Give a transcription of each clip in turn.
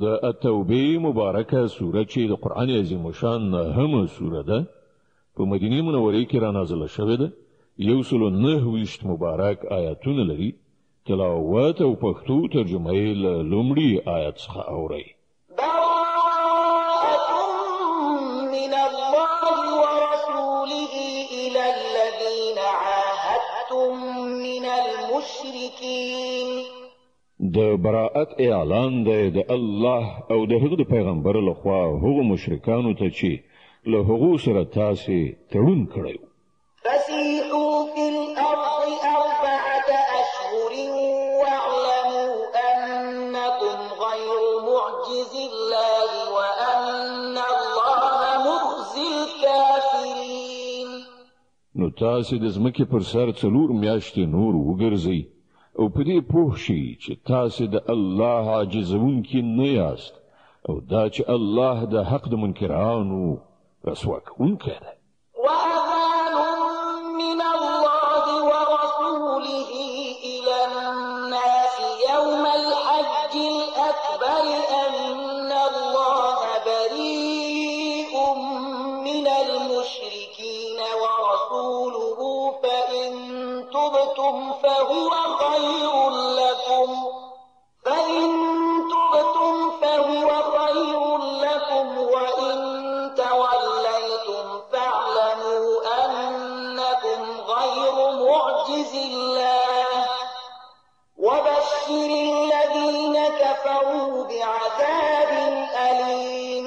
د التوبه مبارکه سوره چې د قران عظیم شان هم سوره ده په مدینه منوره کې را نازله شوې ده. 109 مبارک آیاتونه لري. تلاوت او پښتو ترجمه یې له لومړي آیت څخه اورئ. من الله ورسوله إلى الذين عاهدتم من المشركين. د براءت اعلان دی د الله او د هغه پیغمبر لخوا هغو مشرکانو ته چې له هغو سره تاسو تړون کړی. فسيحوا في الأرض 4 أشهر واعلموا أنكم غير معجز الله وأن الله مخزي الكافرين. نو تاسو د ځمکې پر سر 4 میاشتې نور وګرځئ او په دې پوه شئ چې تاسو د الله عاجزونکي نه یاست او دا چې الله د حق د منکرانو رسوا کوونکی دی. وأذان من الله ورسوله إلى الناس يوم الحج الأكبر أن الله بريء من المشركين ورسوله فإن تبتم فهو خير لكم وإن توليتم فاعلموا أنكم غير معجز الله وبشر الذين كفروا بعذاب أليم.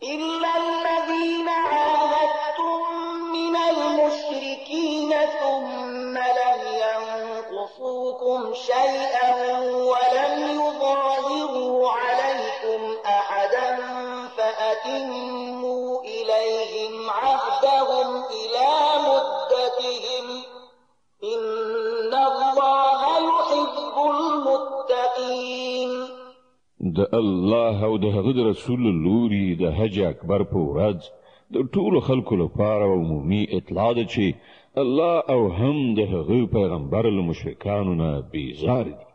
إلا الذين عاهدتم من المشركين ثم لم ينقصوكم شيئا ولم يظاهروا عليكم أحدا فأتموا إليهم عهدهم إلى مدتهم إن الله يحب المتقين. د الله او د هغه رسول لوري د حج اکبر په ورځ د ټولو خلکو لپاره عمومي اطلاع ده چې الله او هم د هغه پیغمبر له مشرکانو نه بیزار دي.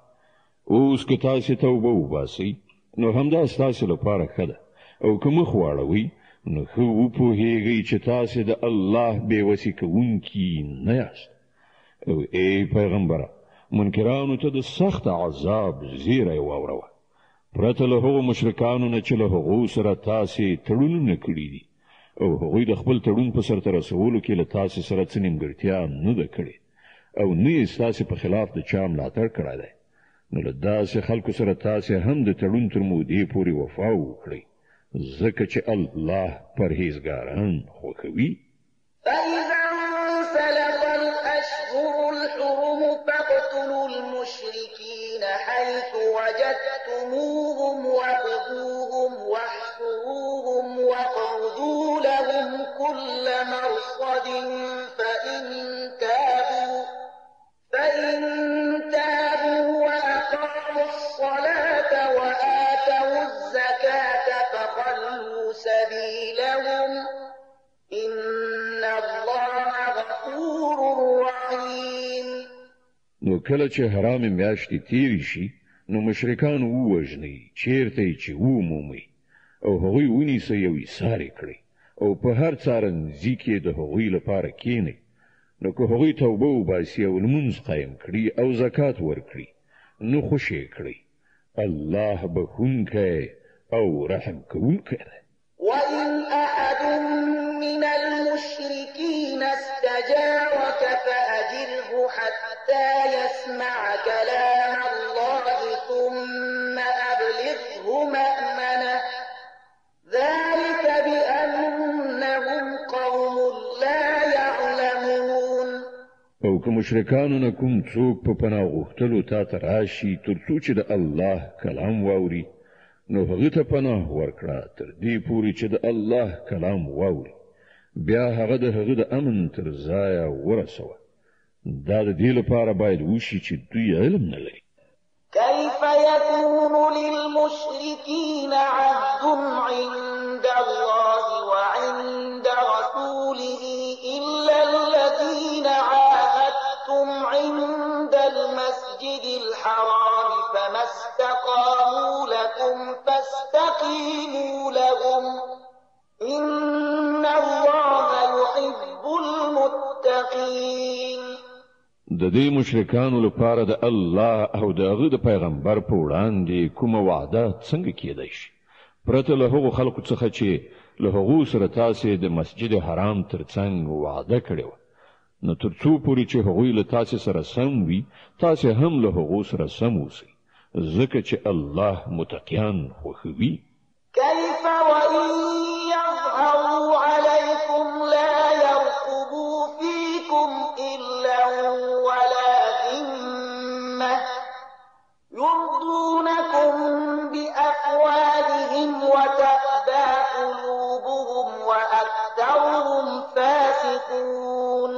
اوس که تاسو توبه وباسئ نو همدا ستاسو لپاره ښه ده او که مخ واړوئ نو ښه وپوهیږئ چې تاسو د الله بېوسي کوونکي نه یاست. او ای پیغمبره منکرانو ته د سخت عذاب زیری واوروه پرته له هغو مشرکانو نه چې له هغو سره تاسې تړونونه کړي دي او هغوی د خپل تړون په سرته رسولو کې له تاسې سره څه نیمګړتیا نه ده کړې او نه یې ستاسې په خلاف د چا ملاتړ کړی دی. نو له داسې خلکو سره تاسې هم د تړون تر مودې پورې وفا وکړئ ځکه چې الله پرهیزګاران خوښوي. فإذا انسلخ الأشهر الحرم فاقتلوا المشركين حيث وجدتموهم وخذوهم واحصروهم واقعدوا لهم كل مرصد فإن تابوا وأقاموا الصلاة وآتوا الزكاة فخلوا سبيلهم إن الله غفور رحيم. نو کله چې حرام میاشتې تیری شي نو مشرکان ووژنئ چیرته چې ومومئ او هغوی ونیسئ او ایسار کړئ او په هر څارنځي کې د هغوی لپاره کښېنئ. نو که هغوی توبه وباسي او لمونځ قایم کړي او زکات ورکړي نو خوشې کړئ. الله بخښونکی او رحم کوونکی دی. وإن أحد من المشركين استجارك فأجره حتى يسمع كلام الله ثم أبلغه مأمنه ذلك بأنهم قوم لا يعلمون. او که مشرکانو نه کوم څوک په پناه غوښتلو تا ته راشي تر څو چې د الله کلام واوري نو هغه ته پناه ورکړه تر دې پورې چې د الله کلام واوري بیا هغه د هغه د امن تر ځایه ورسوه. دا د دې لپاره باید وشي چې دوی علم نه لري. كيف يكون للمشركين عهد عند الله وعند رسوله إلا الذين عاهدتم عند المسجد الحرام فما استقاموا لكم فاستقيموا لهم إن الله يحب المتقين. د دې مشرکانو لپاره د الله او د هغه د پیغمبر په وړاندې کومه وعده څنګه کېدای شي پرته له هغو خلکو څخه چې له هغو سره تاسې د مسجد حرام ترڅنګ وعده کړې وه نو تر څو پورې چې هغوی له تاسې سره سم وي تاسې هم له هغو سره سم اوسئ ځکه چې الله متقیان خوښوي. كيف وإن يظهروا عليكم لا يرقبوا فيكم إلا ولا ذمة يرضونكم بأفواههم وتأبى قلوبهم وأكثرهم فاسقون.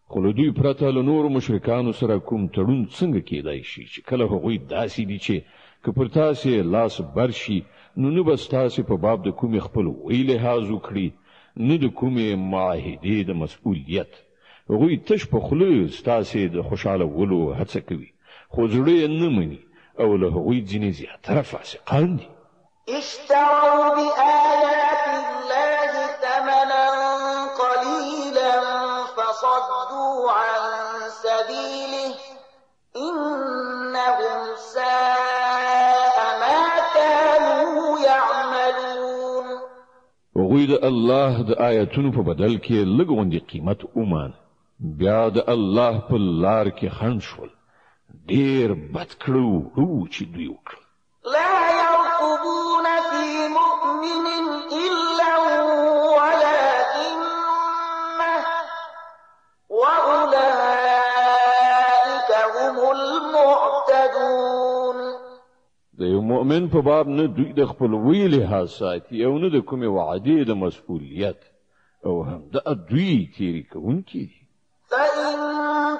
خو له دوی پرته له نورو مشرکانو سره کوم تړون څنګه کېدای شي چې کله هغوی داسې دي چې که پر تاسې لاس بر شي نو نه به ستاسې په باب د کومې خپلوۍ لحاظ وکړي نه د کومې معاهدې د مسؤلیت. هغوی تش په خوله ستاسې د خوشحالولو هڅه کوي خو زړه یې نه مني او له هغوی ځینې زیاتره فاسقان دي. اشتروا بآيات الله ثمنا قليلا فصدوا عن سبيله إنهم ساء ما كانوا يعملون. هغوی د الله د آیتونو په بدل کې لږ غوندې قیمت ومان بیا د الله په لار کې خنډ شول ډېر بد کړو چې دوی وکړل. لا يرقبون في مؤمن إلا ولا ذمة وأولئك هم المعتدون. د یو مؤمن په باب نه دوی د خپلوۍ لحاظ ساتي او نه د کومې وعدې د مسؤلیت او هم د دوی تیری کوونکي دي. فإن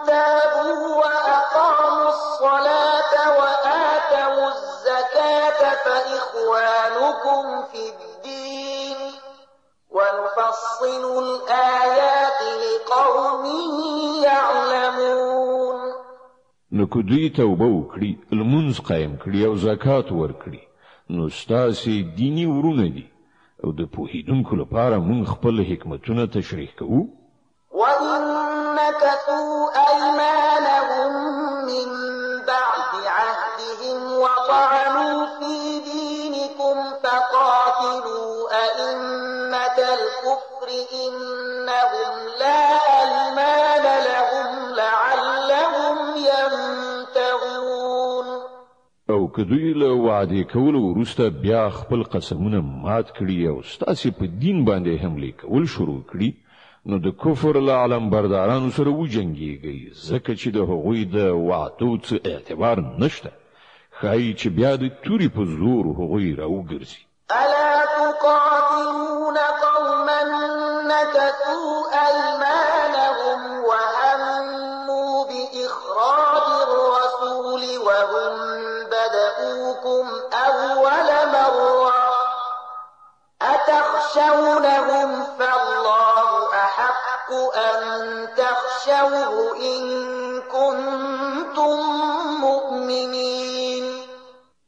تابوا وأقاموا الصلاة وآتوا الزكاة فإخوانكم في الدين ونفصل الآيات لقوم يعلمون. نو که دوی توبه وکړي لمونځ قایم کړي او زکات ورکړي نو ستاسې دیني ورونه دي او د پوهېدونکو لپاره موږ خپل حکمتونه تشریح کوو. وإن نكثوا أيمانهم من بعد عهدهم وطعنوا في دينكم فقاتلوا أئمة الكفر إنهم لا أيمان لهم لعلهم ينتهون. او که دوی له وعدې کولو وروسته بیا خپل قسمونه مات کړي او ستاسې په دین باندې حملې کول شروع کړي نو د کفر له علمبردارانو سره وجنګېږئ ځکه چې د هغوی د وعدو څه اعتبار نشته ښایي چې بیا د تورې په زور هغوی راوګرځي. ألا تقاتلون قوما نكثوا أيمانهم وهموا بإخراج الرسول وهم بدؤوكم أول مرة أتخشونهم فالله أحق أن تخشوه إن كنتم مؤمنين.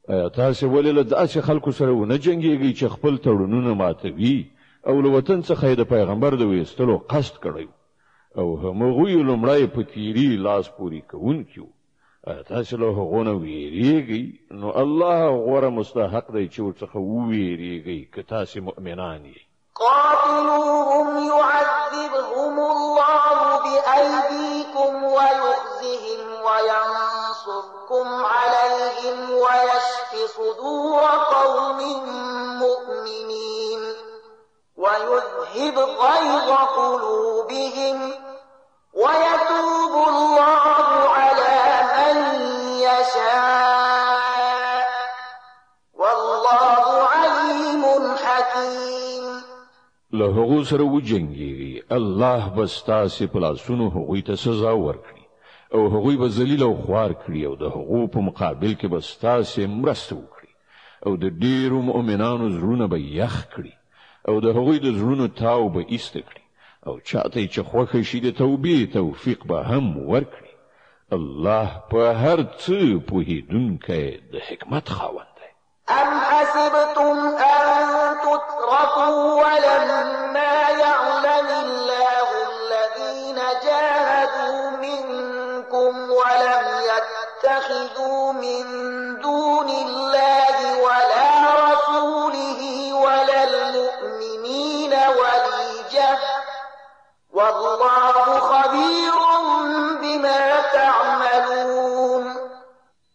ایا تاسې ولې له داسې خلکو سره ونه جنګېږئ چې خپل تړونونه ماتوي او له وطن څخه یې د پیغمبر د ویستلو قصد کړی او همغوی لومړی په تیري لاس پورې کوونکي وو. ایا تاسې له هغو نه ویرېږئ نو الله غوره مستحق دی چې ورڅخه وویرېږئ که تاسې مؤمنان یئ. قاتلوهم يعذبهم الله بأيديكم ويخزهم وينصركم عليهم ويشف صدور قوم مؤمنين ويذهب غيظ قلوبهم ويتوب الله على من يشاء والله عليم حكيم. له هغو سره وجنګېږئ الله به ستاسې په لاسونو هغوی ته سزا ورکړي او هغوی به ذلیل او خوار کړي او د هغو په مقابل کې به ستاسې مرسته وکړي او د ډېرو مؤمنانو زړونه به یخ کړي او د هغوی د زړونو تاو به ایسته کړي او چاته چې خوښه شي د توبې توفیق به هم ورکړي. الله په هر څه پوهېدونکی د حکمت خاوند دی. أم حسبتم تتخذوا من دون الله ولا رسوله ولا المؤمنين وليجة والله خبير بما تعملون.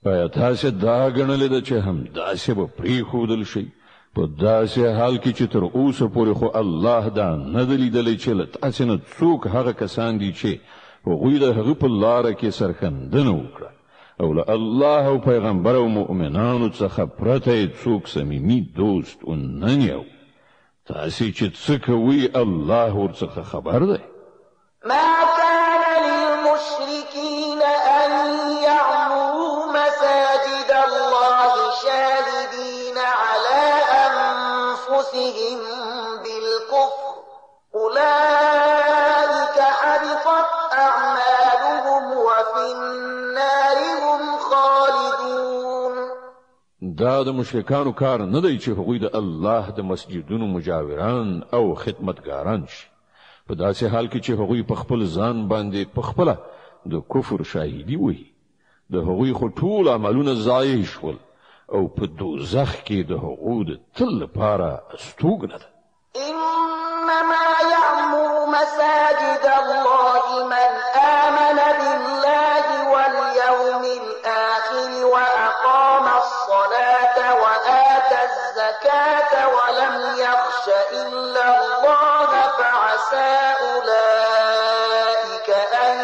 آیا تاسې دا ګڼلې ده چې همداسې به پرېښودل شي په داسې حال کې چې تر اوسه پورې خو الله دا نه دی لیدلی چې له تاسې نه څوک هغه کسان دي چې هغوی د هغه په لاره کې سرښندنه وکړه او له الله او پیغمبر او مؤمنانو څخه پرته څوک صمیمي دوست ونه نیو. تاسې چې څه کوئ الله ورڅخه خبر دی. ما كان للمشركين أن يعمروا مساجد الله شاهدين على أنفسهم بالكفر أولئك حبطت أعمالهم وفي النار هم خالدون. دا د مشرکانو کار نه دی چې هغوی د الله د مسجدونو مجاوران او خدمتګاران شي په داسې حال کې چې هغوی په خپل ځان باندې په خپله د کفر شاهدي وي. د هغوی خو ټول عملونه ضایع شول او په دوزخ کې د هغوی د تل لپاره استوګنه ده. إنما يعمر مساجد الله من آمن بالله واليوم الآخر وأقام الصلاة وآتى الزكاة ولم يخش إلا الله فعسى أولئك أن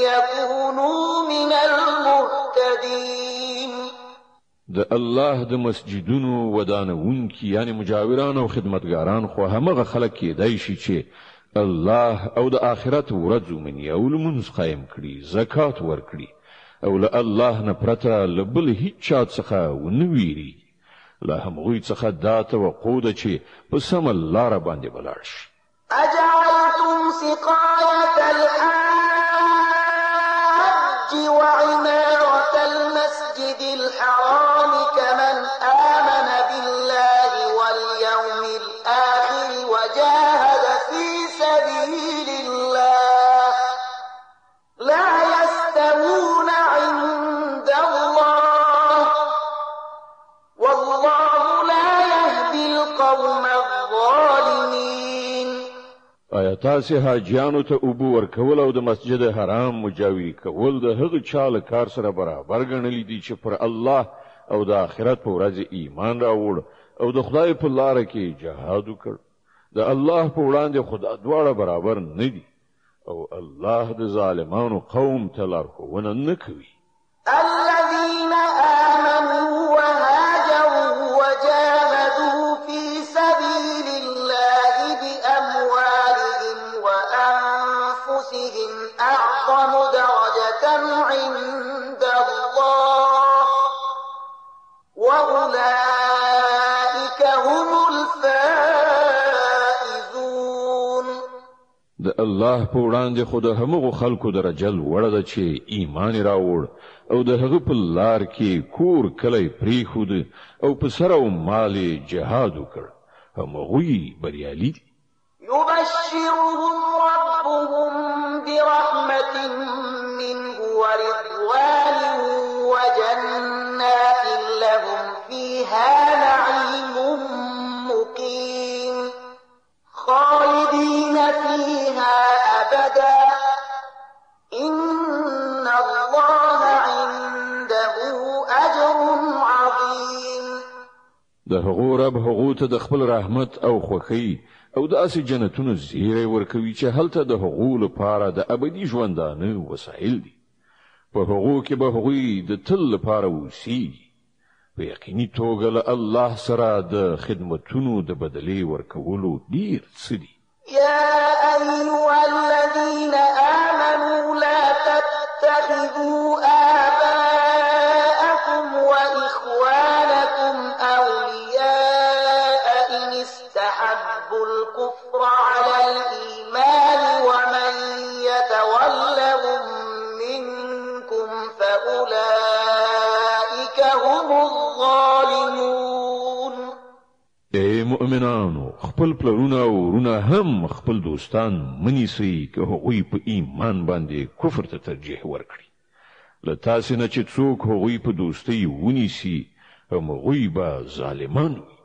يكونوا من المهتدين. د الله د مسجدونو ودانونکي یعنی مجاوران او خدمتګاران خو همغه خلک کېدای شي چې الله او د آخرت ورځ ومني او لمونځ قایم کړي زکات ورکړي او له الله نه پرته له بل هیڅ چا څخه ونه ویریږي. له همغوی څخه دا توقع ده چې په سمه لاره باندې ولاړ شي. أجعلتم سقاية الحاج وعمارة المسجد الحرام كمن آمن بالله واليوم الآخر وجاهد في سبيل الله لا يستوون عند الله والله لا يهدي القوم الظالمين. آیا تاسې حاجیانو ته اوبه ورکول او د مسجد حرام مجاوري کول د هغه چا له کار سره برابر ګڼلی دي چې پر الله او د آخرت په ورځ ایمان راوړ او د خدای په لاره کې جهاد وکړ؟ د الله په وړاندې خدا دواړه برابر نه دي او الله د ظالمانو قوم ته لارښوونه نه کوي. الذين آمنوا وهاجروا وجاهدوا في سبيل الله بأموالهم وأنفسهم أعظم درجة عند الله وأولئك هم الفائزون. د الله په وړاندې خو د همغو خلکو درجه لوړه ده چې ایمان راوړ او د هغه په لار کې کور کلی پریښود او په سر او مال جهاد وکړ. همغوی بریالي دي. يبشرهم ربهم برحمة منه ورضوان وجنات لهم فيها نعيم مقيم خالدين فيها أبدا إن الله عنده أجر عظيم. د هغو رب هغو ته د خپل رحمت او خوښۍ او داسې جنتونو زیری ورکوي چې هلته د هغو لپاره د ابدي ژوندانه وسایل دي. په هغو کې به هغوی د تل لپاره اوسیږي. په یقیني توګه له الله سره د خدمتونو د بدلې ورکولو ډیر څه دي. يا أيها الذين آمنوا لا تتخذوا آباءكم وإخوانكم أولياء إن استحبوا الكفر على الإيمان ومن يتولهم منكم فأولئك هم الظالمون. اے مؤمنانو خپل پلرونه او ورونه هم خپل دوستان منیسي که هغوی په ایمان باندې کفر ته ترجیح ورکړي. له تاسې نه چې څوک هغوی په دوستۍ ونیسي هغوی به ظالمان وي.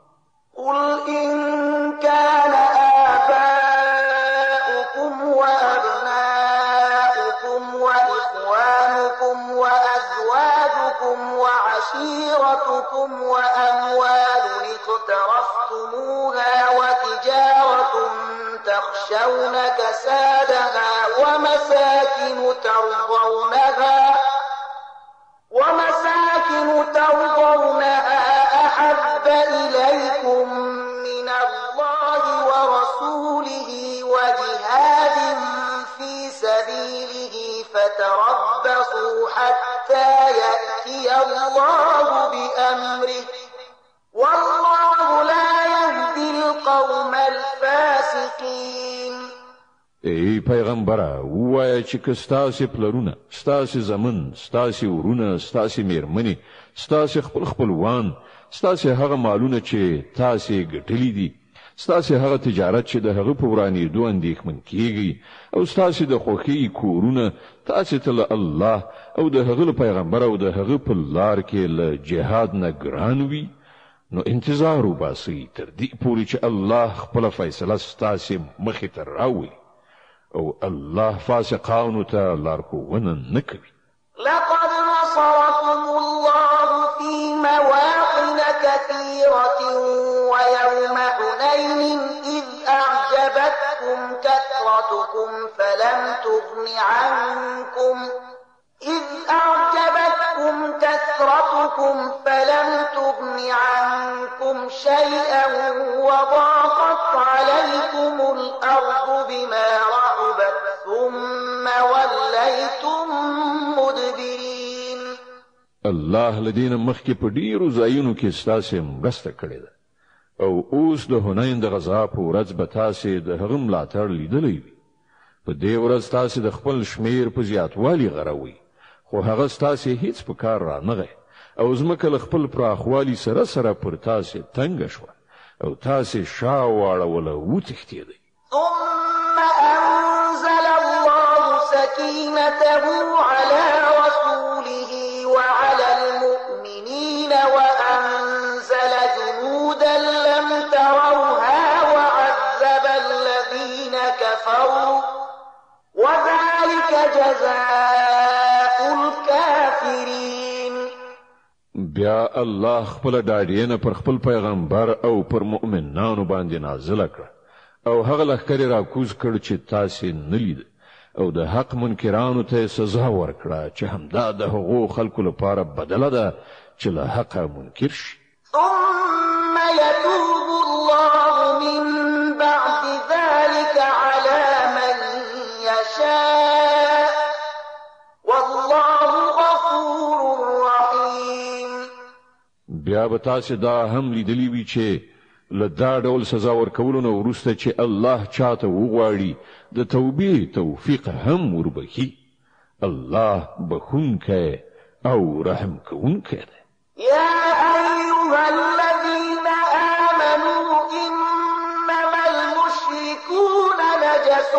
قل إن كان آباؤكم وأبناؤكم وإخوانكم وأزواجكم وعشيرتكم وأموال اقترفتموها وتجارة تخشون كسادها ومساكن ترضونها أحب إليكم من الله ورسوله وجهاد في سبيله فتربصوا حتى يأتي الله بأمره والله لا يهدي القوم الفاسقين. ای پیغمبره ووایه چې که ستاسې پلرونه ستاسې زمن ستاسې ورونه ستاسې میرمنې ستاسې خپلوان ستاسې هغه مالونه چې تاسې ګټلي دي ستاسې هغه تجارت چې د هغه په ورانېدو اندېښمن کیږي او ستاسې د خوښۍ کورونه تاسې ته له الله او د هغه له پیغمبر او د هغه په لار کې له جهاد نه ګران وي نو انتظار وباسئ تر دې پورې چې الله خپله فیصله ستاسې مخې ته راولي او الله فاسقانو ته لارښوونه نه کوي. لقد نصركم الله في مواطن كثيرة ويوم حنين إذ أعجبتكم كثرتكم فلم تغن عنكم شيئا وضاقت عليكم الأرض بما رحبت ثم وليتم مدبرين. الله لدينا مخکې په ډیرو ځایونو کې ستاسې مرسته کړې ده او اوس د حنین د غزا په ورځ به تاسې د هغه ملاتړ لیدلی وي. په دې ورځ تاسې د خپل شمیر په زیاتوالي غروئ خو هغه ستاسې هیڅ په کار رانغی او ځمکه له خپل پراخوالي سره سره پر تاسې تنګه شوه او تاسې شا واړوله وتښتېدئ. ثم أنزل الله سكينته على رسوله وعلى المؤمنين وأنزل جنودا لم تروها وعذب الذين كفروا وذلك جزاء الكافرين. بیا الله خپل ډاډینه پر خپل پیغمبر او پر مؤمنانو باندې نازله کړه او هغه لښکرې راکوز کړ چې تاسې نه لید او د حق منکرانو ته سزا ورکړه چې همدا د هغو خلکو لپاره بدله ده چې له حقه منکر شي. ثم يتوب الله من بعد ذلك على من يشاء والله غفور رحيم. بیا به تاسې دا هم لیدلی وي چې له دا ډول سزا ورکولو نه وروسته چې الله چاته وغواړي د توبې توفیق هم وربخي. الله بخونکی او رحم کوونکی دی. يا أيها الذين آمنوا إنما المشركون نجس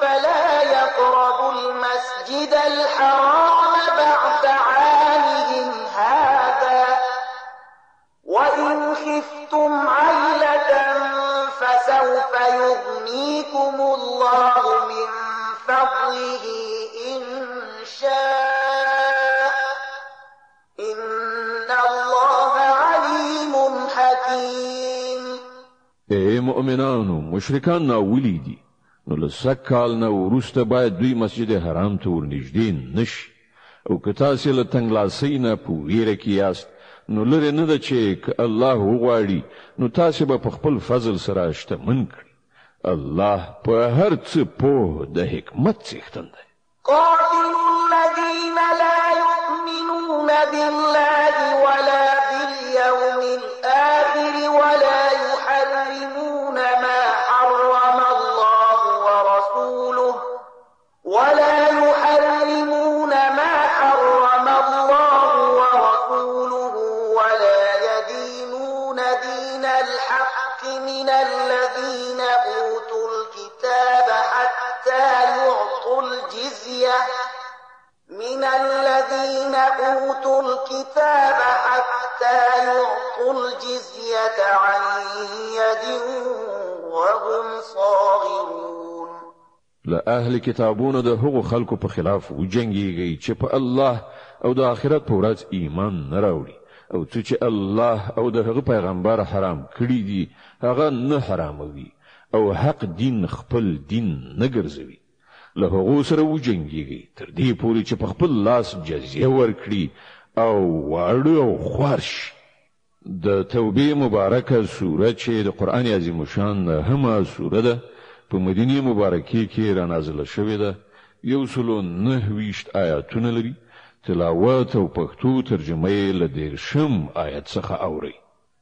فلا يقربوا المسجد الحرام بعد عامهم هذا وإن خفتم عيلة فسوف يغنيكم الله من فضله إن شاء إن الله عليم حكيم. ای مؤمنانو مشرکان ناولی دي نو له سږ کال نه وروسته باید دوی مسجد حرام ته ورنږدې نشي او که تاسې له تنګلاسۍ نه په ویره کې یاست نو لرې نه ده چې که الله وغواړي نو تاسې به په خپل فضل سره شتمن کړي. الله په هر څه پوه د حکمت څښتن دی. قاتلوا الذين لا يؤمنون بالله ولا باليوم الآخر ولا يحرمون ما حرم الله ورسوله ولا يدينون دين الحق من الذين أوتوا الكتاب حتى يعطوا الجزية من الذين أوتوا الكتاب حتى يعطوا الجزية عن يد وهم صاغرون. لأهل کتابونو د هغو خلکو په خلاف وجنګیږي چې په الله او د آخرت په ورځ ایمان نه راوړي او چې الله او د هغه پیغمبر حرام کړی دي هغه نه حراموي او حق دین خپل دین نه ګرځوي. له هغو سره وجنګیږي تر دې پورې چې په خپل لاس جزیه ورکړي او واړه او خوارش. د توبې مبارکه سوره چې د قرآن عظیم شان همه سوره ده په مدینه مبارکه کې را نازله شوې ده. 129 آیاتونه لري. تلاوت او پښتو ترجمه یې له 10 آیت څخه اوري.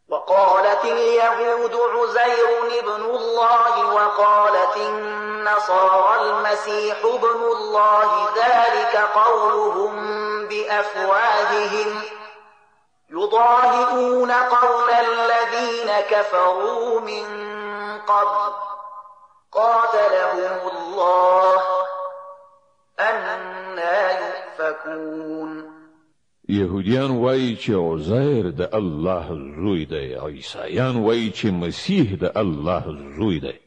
وقالت اليهود عزير ابن الله وقالت النصارى المسيح ابن الله ذلك قولهم بأفواههم يضاهئون قول الذين كفروا من قبل قاتلهم الله أنى يؤفكون. يهوديان وایي چې عزیر د الله زوی دی، عیسایان وایي چې مسیح د الله زوی دی.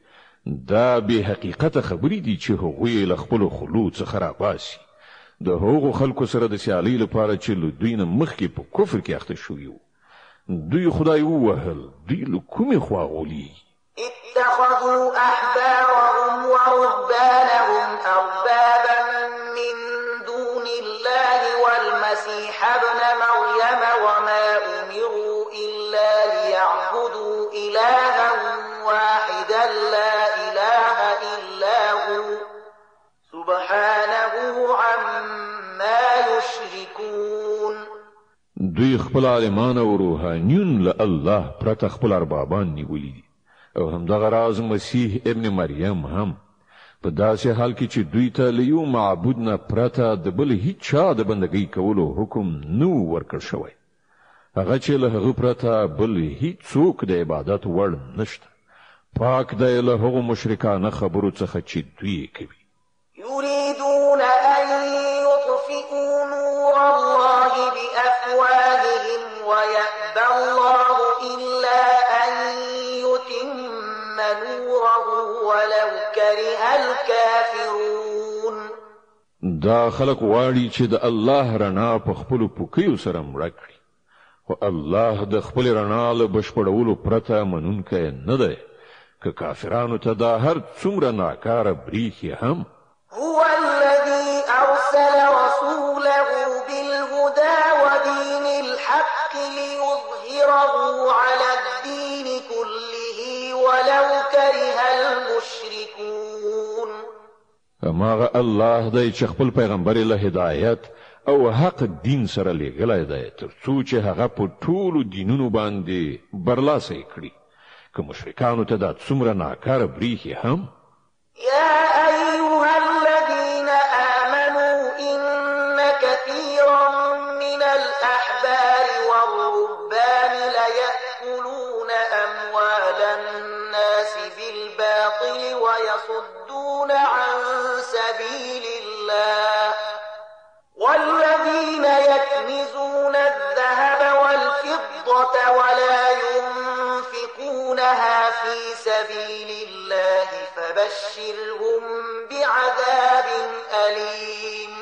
دا به حقیقت خبرې دي چې هغوی له خپل خلود څخه راباسي. د هغو خلکو سره د سیالۍ لپاره چې له دوی نه مخکې په کفر کې اخته شوي وو. دوی خدای ووهل، دوی له کومې خوا غولي. اتخذوا أحبارهم ورهبانهم أربابا من دون الله والمسيح ابن مريم وما أمروا إلا ليعبدوا إلها واحدا لا إله إلا هو سبحانه عما يشركون. دوی خپل عالمان او روحانیون له الله پرته خپل اربابان نیولي دي او همدغه راز مسیح ابن مریم هم په داسې حال کې چې دوی ته له یو معبود نه پرته د بل هیڅ چا د بندګۍ کولو حکم نو ورکړ شوی. هغه چې له هغه پرته بل هیڅ څوک د عبادت وړ نشته. پاک دی له هغو مشرکانه خبرو څخه چې دوی کوي. يريدون أن يطفئوا نور الله بأفواههم ويأبى الله إلا أن يتم نوره ولو كره الكافرون. دا خلق واړي چې د الله رڼا په خپل پوکیو سره مړه کړي، خو الله د خپل رڼا له بشپړولو پرته منونکی نه دی. که کافرانو ته دا هر څومره ناکاره بریښي هم. هو الذي أرسل رسوله بالهدى ودين الحق ليظهره على الدين كله ولو كره المشركون. هماغه الله دی چې خپل پیغمبر له هدایت او حق دین سره لېږلی دی تر څو چې هغه په ټولو دینونو باندې برلاسه کړي. که مشرکانو ته دا څومره ناکاره بریښي هم. يا أيها الذين آمنوا إن كثيرا من الأحبار والرهبان ليأكلون أموال الناس بالباطل ويصدون عن سبيل الله والذين يكنزون الذهب والفضة ولا ينفقونها في سبيل الله فبشرهم بعذاب أليم.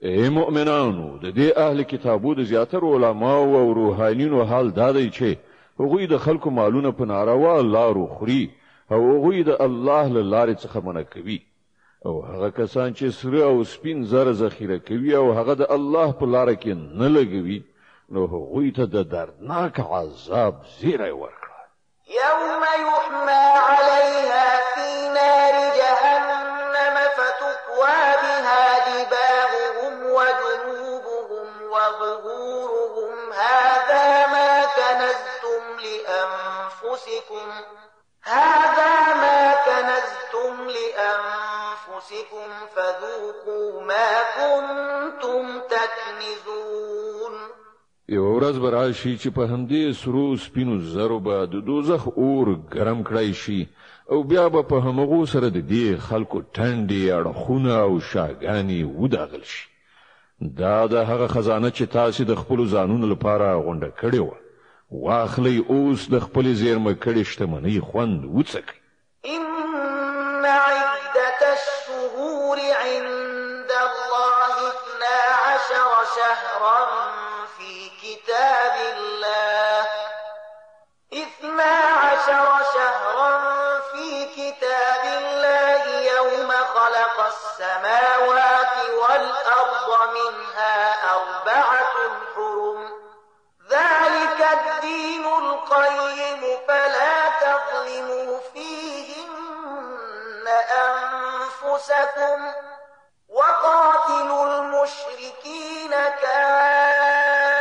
ای مؤمنانو، د دې اهل کتابو د زیاترو علماو او روحانیونو حال دا دی چې هغوی د خلکو مالونه په ناروا لارو خوري او هغوی د الله له لارې څخه منع کوي. او هغه کسان چې سره او سپین زر ذخیره کوي او هغه د الله په لاره کې نه لګوي نو هغوی ته د دردناک عذاب زیری ورکړه. يوم يحمى عليها في نار جهنم فتقوى بها جباههم وجنوبهم وظهورهم هذا ما كنزتم لأنفسكم فذوقوا ما كنتم تكنزون. یو ورځ به راشي چې په همدې سرو سپینو زرو به د دوزخ اور ګرم کړی شي او بیا به په همغو سره د دې خلکو ټنډې اړخونه او شاګانې وداغل شي. دا د هغه خزانه چې تاسو د خپل ځانونو لپاره غونډه کړې و واخلي اوس د خپل زیرمه کړې شتمنۍ خوند وڅکئ. إن عدة الشهور عند الله 12 شهرا في كتاب الله 12 شهرا في كتاب الله يوم خلق السماوات والأرض منها 4 حرم ذلك الدين القيم فلا تظلموا فيهن أنفسكم وقاتلوا المشركين كافة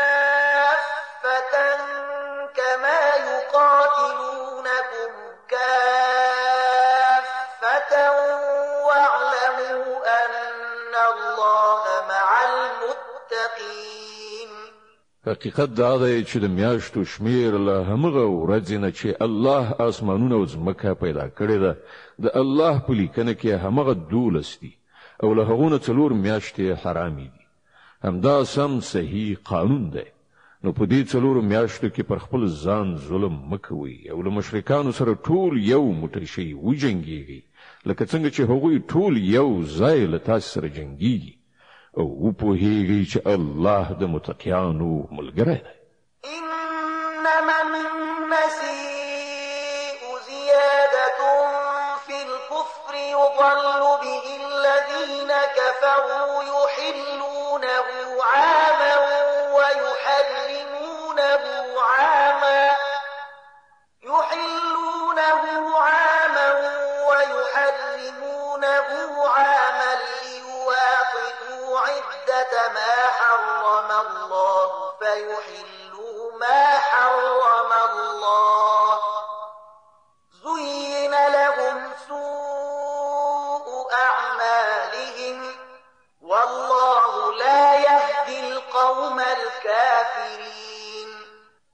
كما يقاتلونكم كافة واعلموا أن الله مع المتقين. حقیقت دا دی چې د میاشتو شمیر له همغه ورځې نه چې الله اسمانونه او ځمکه پیدا کړې ده د الله په لیکنه کې همغه 12 دي او له هغونه 4 میاشتې حرامې دي. همدا سم صحیح قانون دی. نو په دې 4 میاشتو کې پر خپل ځان ظلم مکوئ او له مشرکانو سره ټول یو موټی شي وجنګیږي لکه څنګه چې هغوی ټول یو ځای له تاسو سره جنګیږي او په هیږي چې الله د متقینانو ملګری دی. إنما النسيء زيادة في الكفر يضل به الذين كفروا يحلونه عاما ويحرمونه عاما ليواطئوا عدة ما حرم الله فيحلوا ما حرم الله زين لهم سوء أعمالهم والله لا يهدي القوم الكافرين.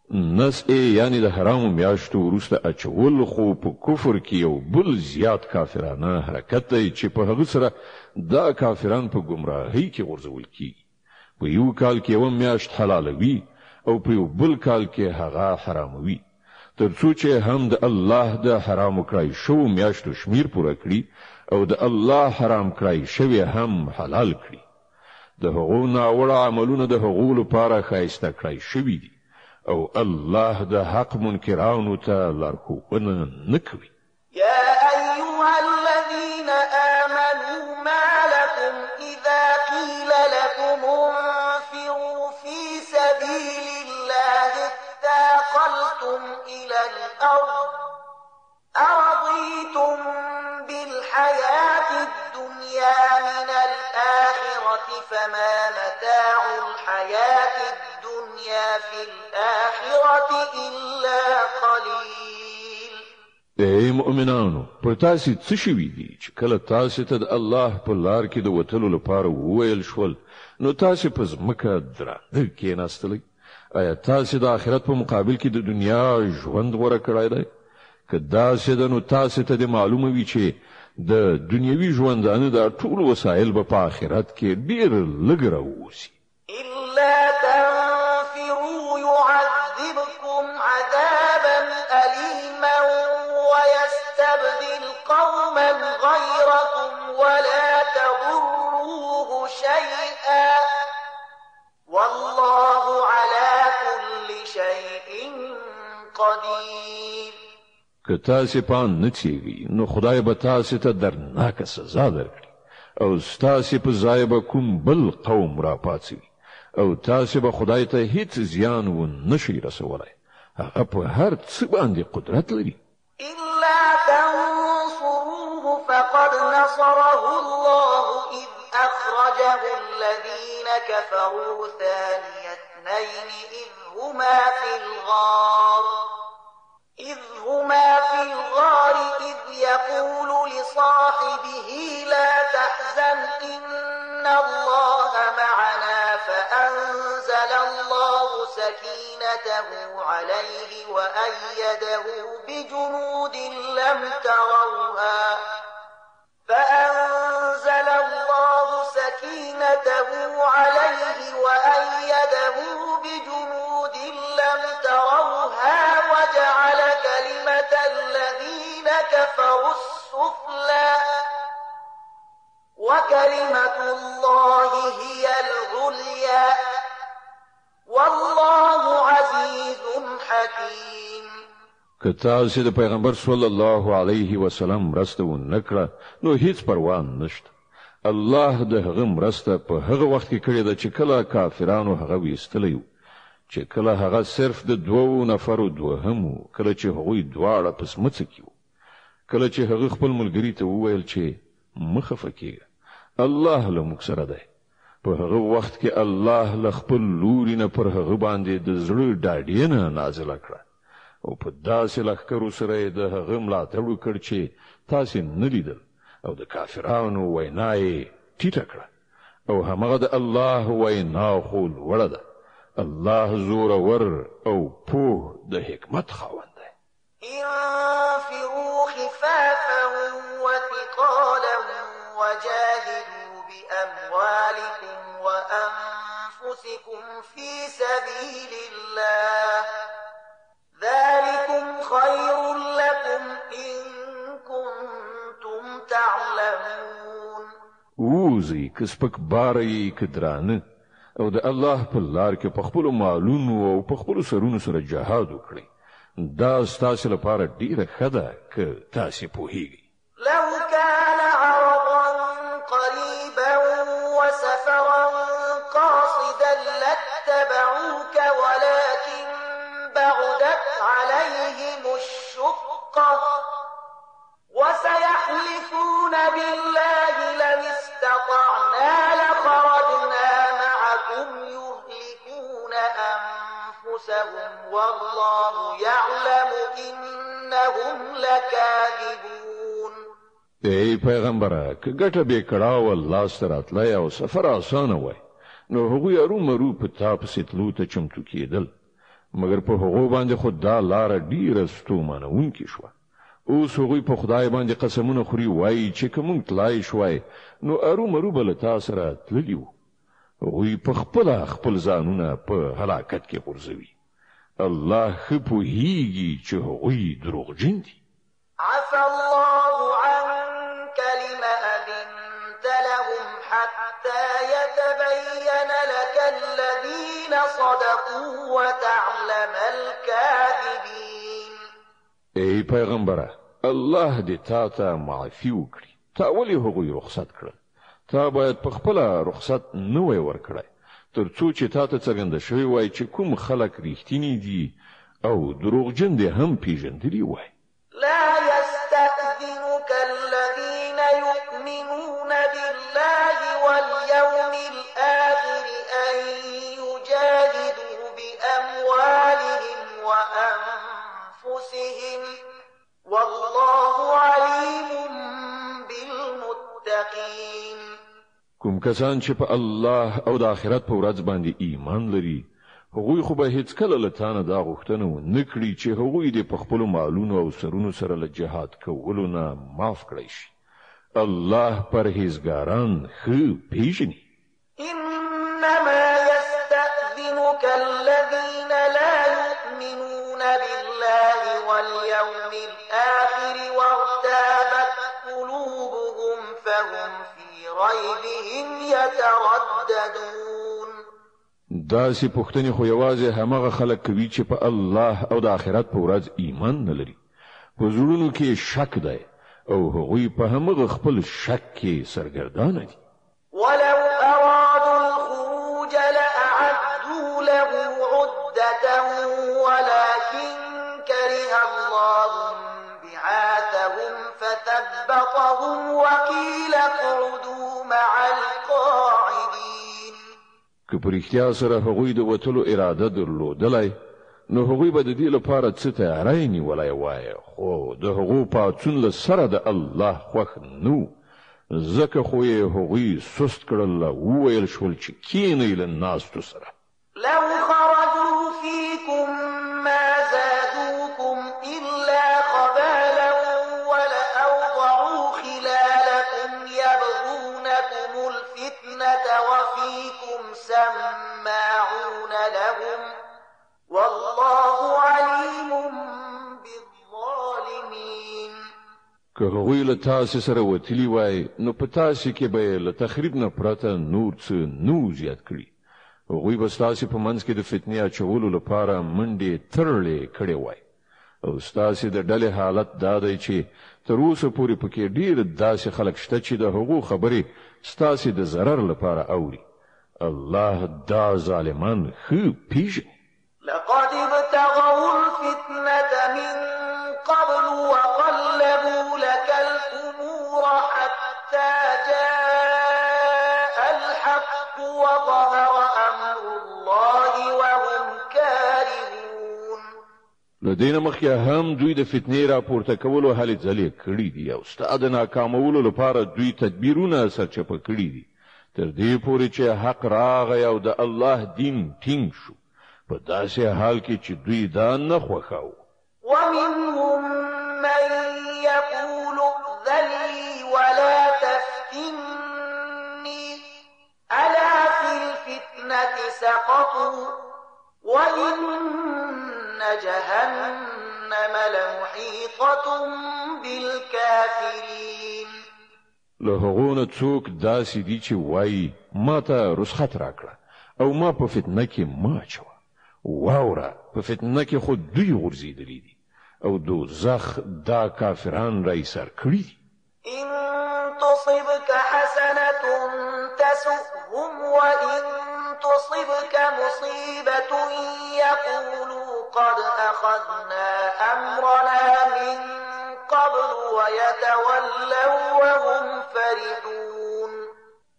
نس یعنی د حرام میاشتو وروسته اچول خو په کفر کې یو بل زیات کافرانه حرکت دی چې په هغه سره دا کافران په گمراهۍ کې غورځول کیږي. په یو کال کې یو میاشت حلالوي او په یو بل کال کې هغه حراموي ترڅو چې هم د الله د حرام کړای شو میاشتو شمیر پوره کړي او د الله حرام کړای شوی هم حلال کړي. د هغو ناوړه عملونه د هغو لپاره ښایسته کړای شوي دي او الله د حق منکرانو ته لارښوونه نه کوي. يا أيها الذين آمنوا ما لكم إذا قيل لكم انفروا في سبيل الله اثاقلتم إلى الأرض أرضيتم بالحياة الدنيا من الآخرة فما متاع الحياة الدنيا في الآخرة إلا قليل. ای مؤمنانو پر تاسو څه شوي دي چې کله تاسو ته د الله په لار کې د وتلو لپاره وویل شول نو تاسو په ځمکه درانده کېناستئ؟ آیا تاسو د آخرت په مقابل کې د دنیا ژوند غوره کړی دی؟ که داسې ده نو تاسو ته د معلومه وي چې د دنیوي ژوندانه د ټول وسایل به په آخرت کې ډیر لږ راووسي. إلا تنفروا يعذبكم عذابا أليما ويستبدل قوما غيركم ولا تضروه شيئا والله على كل شيء قدير. که تاسو پان نه چیږي نو خدای به تاسو ته درناکه سزا درکړي او تاسو په ځای به کوم بل قوم را پاتوي او تاسو به خدای ته هیڅ زیان و نشي رسولای. هغه په هر څه باندې قدرت لري. إلا تنصروه فقد نصره الله إذ أخرجه الذين كفروا ثاني اثنين إذ هما في الغار إذ يقول لصاحبه لا تحزن إن الله معنا فأنزل الله سكينته عليه وأيده بجنود لم تروها عليه وأيده بجنود لم تروها وجعل كلمة الذين كفروا السفلى وكلمة الله هي العليا والله عزيز حكيم. که تاسو د پیغمبر صلی الله علیه وسلم مرسته ونکړه نو هیڅ پروا نشته. الله د هغه مرسته په هغه وخت کې کړې ده چې کله کافرانو هغه ویستلی، چې کله هغه صرف د 2 نفرو دوهم، کله چې هغوی دواړه په سمڅه کې وو، کله چې هغه خپل ملګری ته وویل چې مخه فکیږه الله له موږ سره دی. په هغه وخت کې الله له خپل لوري نه پر هغه باندې د زړه ډاډینه نازله کړه او په داسې لښکرو سره د هغه ملاتړ وکړ چې تاسو نه لیدل، او د کافرانو وینا یې ټیټه کړه، او همغه د الله وینا خو لوړه ده. الله زورور او پوه د حکمت خاوند دی. انفروا خفافا وثقالا وجاهدوا بأموالكم وأنفسكم في سبيل الله ذلكم خير لكم إن كنتم تعلمون. ووزي کسپک باري کدرانه او د الله په لار کې په خپل مالونو او په خپل سرونو سره جهاد وکړي. دا ستاسو لپاره ډیره ښه ده که تاسو پوهیږئ. لو كان عرضا قريبا وسفرا قاصدا لاتبعوك ولكن بعدت عليهم الشقة وسيحلفون بالله لو استطعنا لخرجنا معكم يهلكون أنفسهم والله يعلم إنهم لكاذبون. ای پیغمبره که ګټه به کړهو الله سره تلای او سفر آسانه وای نو هغوی ارومرو په تاسو تلو ته چمتو کېدل، مګر په هغو باندې خود دا لار ډیره ستومانونکې شوه. اوس هغوی په خدای باندې قسمونه خوري وایي چې کوم تلای شوای نو ارومرو بل تاسو سره تللی وو. هغوی په خپل ځانونه په هلاکت کې غورځوي. الله ښه پوهیږي چې هغوی دروغجن دي. عفى الله عنك لما أذنت لهم حتى يتبين لك الذين صدقوا وتعلم الكاذبين. ای پیغمبره الله دې تا ته معافي وکړي. تا ولې هغوی رخصت کړل؟ تا باید په خپل رخصت نه وای ورکړای ترڅو چې تا ته څرګنده شوی وای چې کوم خلک ریښتینی دي او دروغجن دي هم پیژندلی وای. لا يستأذنك الذين يؤمنون بالله واليوم الآخر أن يجاهدوا بأموالهم وأنفسهم والله عليم بالمتقين. کوم کسان چې په الله او د آخرت په ورځ باندې ایمان لري هغوی خو به هیڅ کله له تانه دا غوښتنه ونه کړي چې هغوی دې په خپلو مالونو او سرونو سره له جهاد کولو نه معاف کړی شي. الله پرهیزګاران ښه پیژني. إنما يستأذنك الذين لا يؤمنون بالله واليوم الآخر وارتابت قلوبهم فهم في ريبهم يترددون. داسې پوښتنې خو یوازې همغه خلک کوي چې په الله او د آخرت په ورځ ایمان نه لري. په زړونو کې شک دی او هغوی په همغه خپل شک کې سرګردانه دي. ولو أرادوا الخروج لأعدوا له عدة ولكن كره الله بعاثهم فثبطهم وقيل اقعدوا مع القاعدين. که په رښتیا سره هغوی د وتلو اراده درلودلای نو هغوی به د دې لپاره څه تیاری نیولی وای، خو د هغو پاڅون له سره د الله خوښ نو ځکه خو یې هغوی سست کړل او وویل شول چې کینئ له ناستو سره. لو خرجوا فيكم ما زادوكم إلا خبالا ولأوضعوا خلالكم يبغونكم الفتنة وفيكم که هغوی له تاسې سره وتلي وای نو په تاسې کې به له تخریب نه پرته نور څه نو زیات کړي. هغوی به ستاسې په منځ کې د فتنې اچولو لپاره منډې ترړې کړې وای. او ستاسې د ډلې حالت دا دی چې تر اوسه پورې پکې ډېر داسې خلک شته چې د هغو خبرې ستاسې د ضرر لپاره اوري. الله دا ظالمان ښه پیژني. لقد ابتغوا الفتنة من قبل وقلبوا لك الأمور حتى جاء الحق وظهر أمر الله وهم كارهون. لدينا مخکې هم دوی د فتنې راپورته کولو هلې ځلې کړي دي او ستا د ناکامولو لپاره دوی تدبیرونه سرچپه کړي دي تر دې پورې چې حق راغی او د الله دین ټینګ شو په داسې حال کې چې دوی دا نه خوښاوه. ومنهم من يقول ائذن لي ولا تفتني ألا في الفتنة سقطوا وإن جهنم لمحيطة بالكافرين. له هغونه څوک داسې دي چې وایي ما ته رخصت راکړه او ما په فتنه کې ما اچوه. واوره په فتنه کې خو دوی غورځېدلي دي او دوزخ دا کافران را ایسار کړي دي. إن تصبك حسنة تسؤهم وإن تصبك مصيبة يقولوا قد أخذنا أمرنا من قبل ويتولوا وهم فرحون.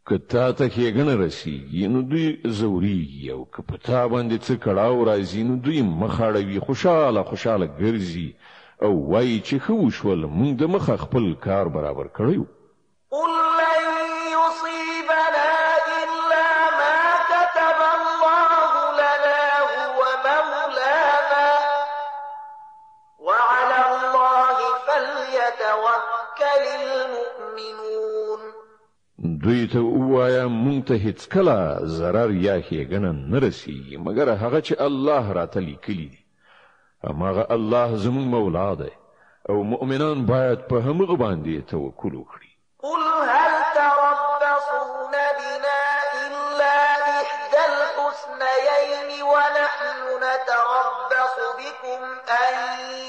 کتا ته ښېګڼه رسیږي نو دوی زوريږي او که په تا باندې څه کړاو راځي نو دوی مخاړوي خوشاله ګرځي او وایي چې ښه وشول موږ د مخه خپل کار برابر کړی. قل لن يصيبنا إلا ما كتب الله لنا هو مولانا وعلى الله فليتوكل المؤمنون. دوی ته وایا مونږ ته هیڅ کله zarar یا ښېګڼه نه رسیږي مګر هغه چې الله راته لیکلي دي. هماغه الله زموږ مولا دی او مؤمنان باید په همغه باندې توکل وکړي. قل هل تربصون بنا إلا إحدى الحسنيين ونحن نتربص بكم أن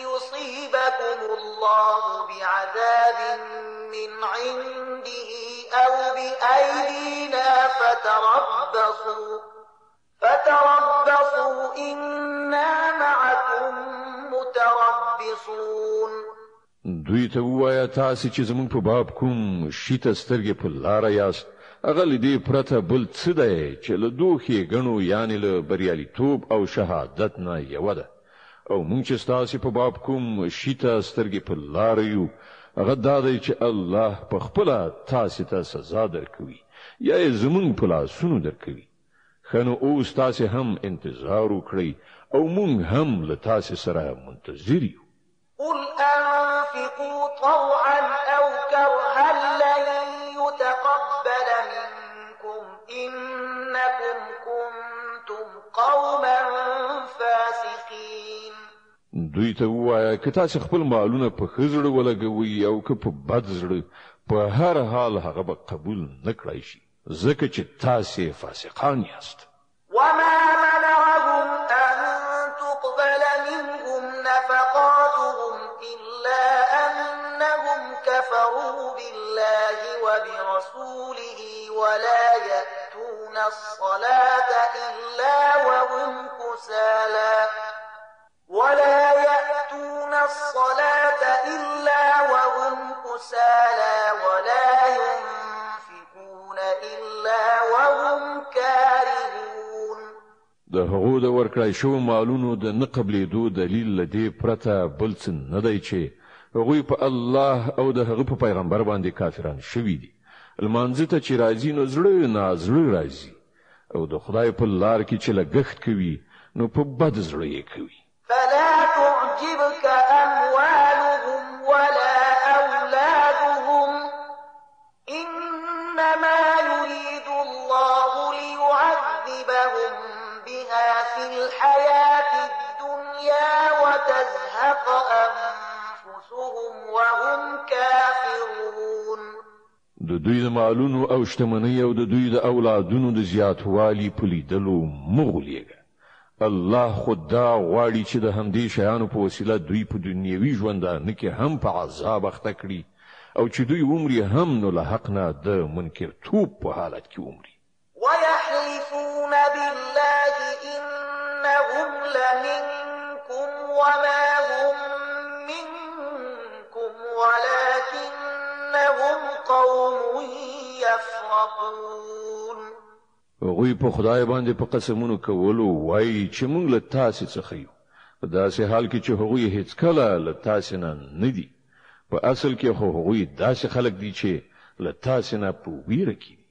يصيبكم الله بعذاب من عنده أو بأيدينا فتربصوا إنا معكم متربصون. دوی ته وایا تاسو چې زمونږ په باب کوم شیته سترګې په لار یاست هغه لدی پرته بل څه دی چې له دوه غنو یعنی له بریالیتوب او شهادت نه یو ده او مونږ چې تاسو په باب کوم شیته سترګې په لار یو هغه دا دی چې الله په خپل تاسو ته سزا درکوي یا زمونږ په لاسونو درکوي. خنو اوس تاسو هم انتظار وکړئ او مونږ هم له تاسو سره منتظر یو. قل أنفقوا طوعا أو كرها لن يتقبل منكم إنكم كنتم قوما فاسقين. دوی ته وایا که تاسو خپل مالونه په خزړه ولګوي او که په بد زړه په هر حال هغه به قبول نه کړئ شي ځکه چې تاسو فاسقان یاست. وما منعهم أن تقبل منهم نفقاتهم إلا أنهم كفروا بالله وبرسوله ولا يأتون الصلاة إلا وهم كسالى ولا ينفقون إلا وهم كارهون. د هغو د ورکړای شو مالونو د نه قبلېدو دلیل لدی پرته بل څه نه دی چې هغوی په الله او د هغه په پیغمبر باندې کافران شوي دي. المانځه ته چې راځي نو زړه نازړه راځي او د خدای په لار کې چې لګښت کوي نو په بد زړه یې کوي. فلا تعجبك أموالهم ولا أولادهم إنما يريد الله ليعذبهم بها في الحياة الدنيا وتزهق أنفسهم وهم كافرون. د دوی د مالونو او شتمنۍ او د دوی د اولادونو د زیاتوالي په لیدلو مغولېږه. الله خدا غواړي چې د همدې شیانو په وسیله دوی په دنیوي ژوندانه کې هم په عذاب اخته کړي او چې دوی عمرې هم نو له حق نه د منکرتوب په حالت کې عمرې. ويحلفون بالله إنهم لمنكم وما هم منكم ولكنهم قوم يفرقون. هغوی په خدای باندې په قسمونو کولو وایي چې موږ له تاسې څخه یو، په داسې حال کې چې هغوی هیڅ کله له تاسې نه دي. په اصل کې خو هغوی داسې خلک دي چې له تاسې نه په ویره کې دي.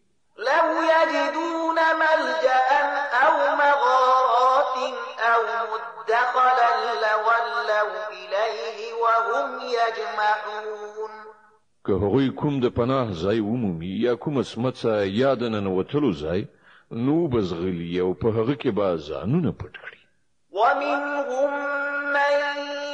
لو يجدون ملجأ أو مغارات أو مدخلا لولوا إليه وهم يجمعون. که هغوی کوم د پناه ځای ومومي یا کوم سمڅه یا د ننوتلو ځای نو بزغلی او په هغه کې به ځانونه پټ کړي. ومنهم من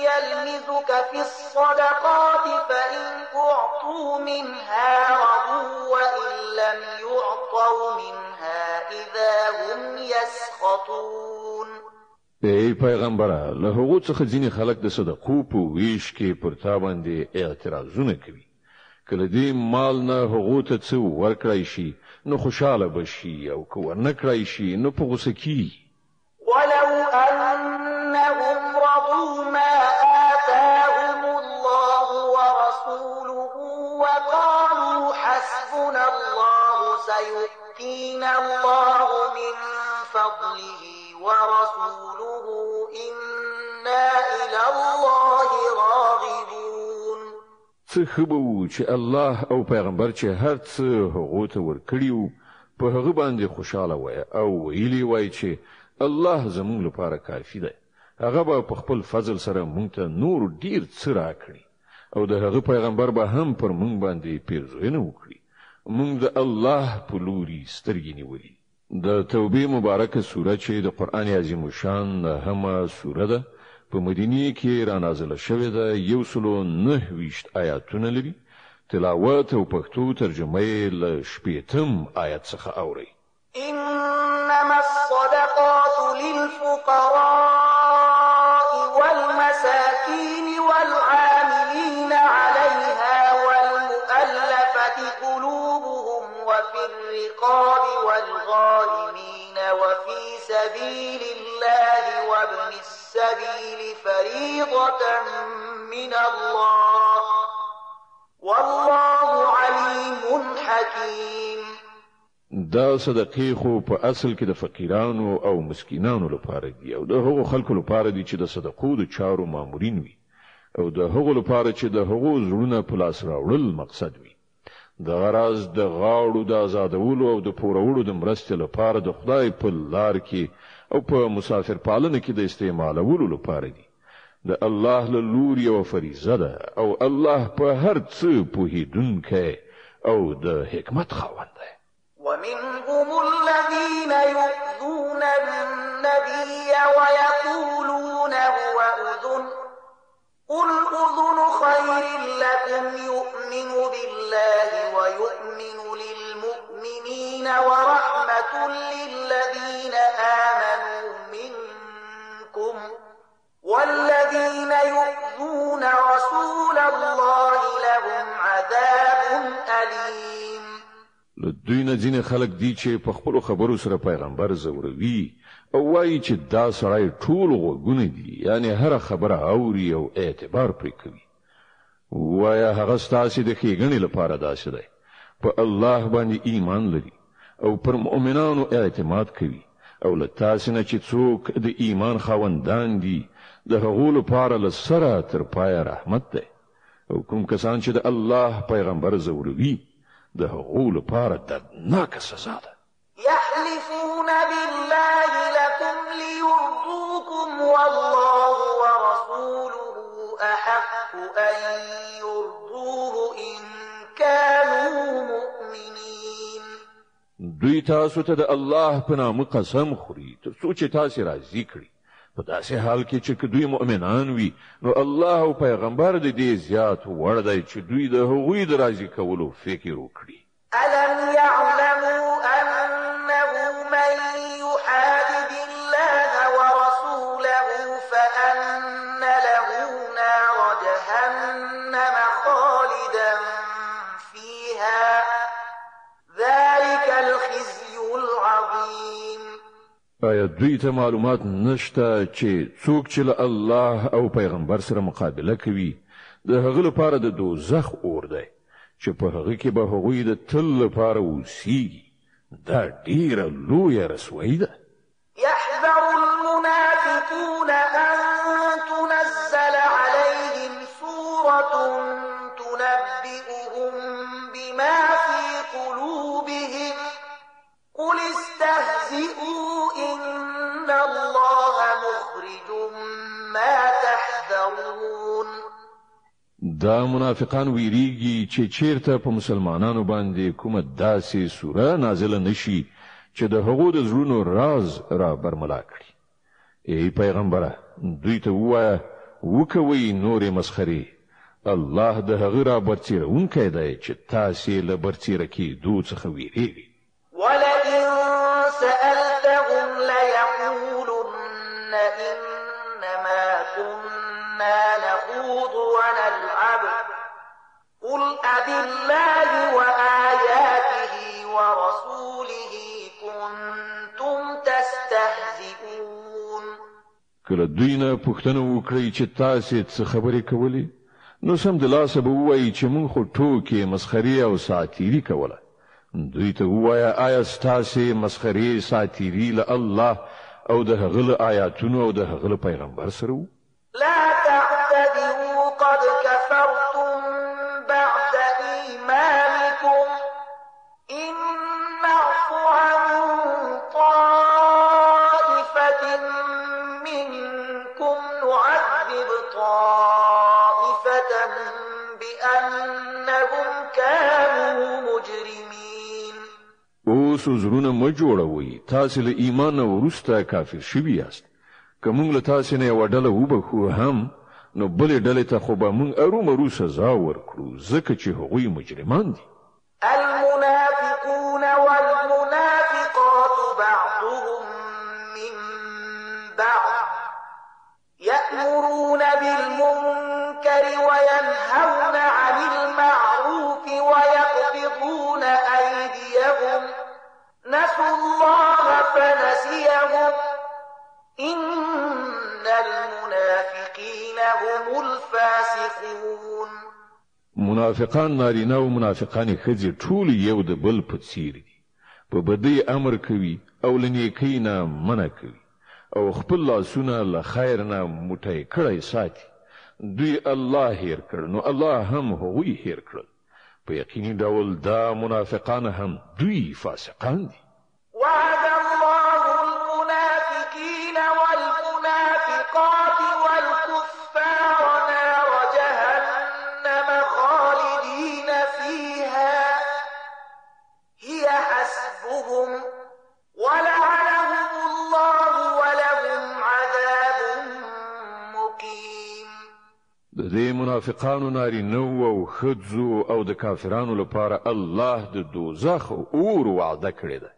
يلمزك في الصدقات فإن أعطوا منها رضوا وإن لم يعطوا منها إذا هم يسخطون. ای پیغمبره، له هغو څخه ځینې خلک د صدقو په ویش کې پر تا باندې اعتراضونه کوي. کله دې مال نه هغو ته څه ورکړای شي نو خوشاله بشي او که ورنه کړای شي نو په غوسه کیږي. ولو أنهم رضوا ما آتاهم الله ورسوله وقالوا حسبنا الله سيؤتينا الله من فضله ورسوله إنا إلى الله راغبون. څه ښه به وو چې الله او پیغمبر چې هر څه هغو ته ورکړي وو په هغه باندې خوشاله وای او ویلي وای چې الله زموږ لپاره کافي دی. هغه به په خپل فضل سره موږ ته نور ډیر څه راکړي او د هغه پیغمبر به هم پر موږ باندې پیرزوینه وکړي. موږ د الله په لوري سترګې نیولې. د توبې مبارکه سوره چې د قرآن عظیم شان همه سوره ده په مدینه کې را نازله شوې ده. 129 آیاتونه لري. تلاوت او پښتو ترجمه یې له 8 آیت څخه اوري. إنما الصدقات للفقراء والمساكين والعاملين عليها والمؤلفة قلوبهم وفي الرقاب والغارمين وفي سبيل الله وابن السبيل فريضة من الله والله عليم حكيم. دا صدقې خو په اصل کې د فقیرانو او مسکینانو لپاره دي او د هغو خلکو لپاره دي چې د صدقو د چارو مامورین وي او د هغو لپاره چې د هغو زړونه په لاس راوړل مقصد وي. د غرض د غاړو د آزادولو او د پورولو د مرستې لپاره د خدای په لار کې او په مسافر پالنه کې د استعمالولو لپاره دي. د الله له لوري یو فریضه ده او الله په هر څه پوهیدونکی او د حکمت خاوند دی. ومنهم الذين يؤذون النبي ويقولون هو أذن قل أذن خير لكم يؤمن بالله ويؤمن للمؤمنين ورحمة للذين آمنوا منكم والذين يؤذون رسول الله لهم عذاب أليم. دوی نه ځینې خلک دي چې په خپلو خبرو سره پیغمبر زوروي او وایي چې دا سړی ټول غوږونه دي، یعنی هر خبره اوري او اعتبار پرې کوي. وایا هغه ستاسې د ښېګڼې لپاره داسې دی. په الله باندې ایمان لري او پر مؤمنانو اعتماد کوي او له تاسې نه چې څوک د ایمان خاوندان دي د هغو لپاره له سره تر پایه رحمت دی. او کوم کسان چې د الله پیغمبر زوروي د هغو لپاره دردناکه سزا ده. يحلفون بالله لكم ليرضوكم والله ورسوله أحق أن يرضوه إن كانوا مؤمنين. دوی تاسو ته د الله په نامه قسم خوري تر څو چې تاسو راضي کړي. په داسې حال کې چې دوی مؤمنان وي نو الله او پیغمبر د دې زیات وړ دی چې دوی د هغوی د راضي کولو فکر وکړي. ألم يعلموا أنه من يحادد الله ورسوله فأن له نار جهنم خالدا فيها ذلك الخزي العظيم. آیا دوی ته معلومات نشته چې څوک چې له الله او پیغمبر سره مقابله کوي د هغه لپاره د دوزخ اور دی چې په هغه کې به هغوی د تل لپاره اوسیږي. دا ډیره لویه رسوایي ده. يحذر المنافقون أن تنزل عليهم سورة تنبئهم بما في قلوبهم قل استهزئوا إن الله مخرج ما تحذرون. دا منافقان ویریږي چې چیرته په مسلمانانو باندې کومه داسې سوره نازله نشي چې د هغو د زړونو راز را برملا کړي. ای پیغمبره دوی ته ووایه وکوي نورې مسخرې. الله د هغه را برتیرونکی دی چې تاسې له برتیره کېدو څخه ویریږئ. ولئن سألتهم ليقولن إنما كنا نخوض ونلعب قل أبالله وآياته ورسوله كنتم تستهزئون. کله دوی نه پوښتنه وکړي چې تاسې څه خبرې کولې نو سمدلاسه به ووایي چې موږ خو ټوکې مسخرې او ساتیري کوله. دوی ته ووایه آیا ستاسې مسخرې ساتیري له الله او د هغه له آیاتونو او د هغه له پیغمبر سره وو؟ لا تعتذروا قد كفرتم بعد إيمانكم إن نعف عن طائفة منكم نعذب طائفة بأنهم كانوا مجرمين. اوس زړونه مه جوړوئ. تاسې له ایمان نه وروسته کافر شوي یاست. که موږ له تاسې نه یوه ډله وبخو هم نو بلې ډلې ته خو به موږ ارومرو سزا ورکړو ځکه چې هغوی مجرمان دي. المنافقون والمنافقات بعضهم من بعض يأمرون بالمنكر وينهون عن المعروف ويقبضون أيديهم نسوا الله فنسيهم إن المنافقين هم الفاسقون. منافقان نارینه او منافقان ښځې ټول یو د بل په څیر دي. په بدۍ امر کوي او له نیکۍ نه منع کوي او خپل لاسونه له خیر نه موټی کړی ساتي. دوی الله هیر کړ نو الله هم هغوی هیر کړل. په یقیني ډول دا منافقان هم دوی فاسقان دي. وعد الله المنافقين والمنافقات والكفار نار جهنم خالدين فيها هي حسبهم ولعنهم الله ولهم عذاب مقيم. د دې منافقانو نارینه او ښځو او د کافرانو لپاره الله د دوزخ اور وعده کړې ده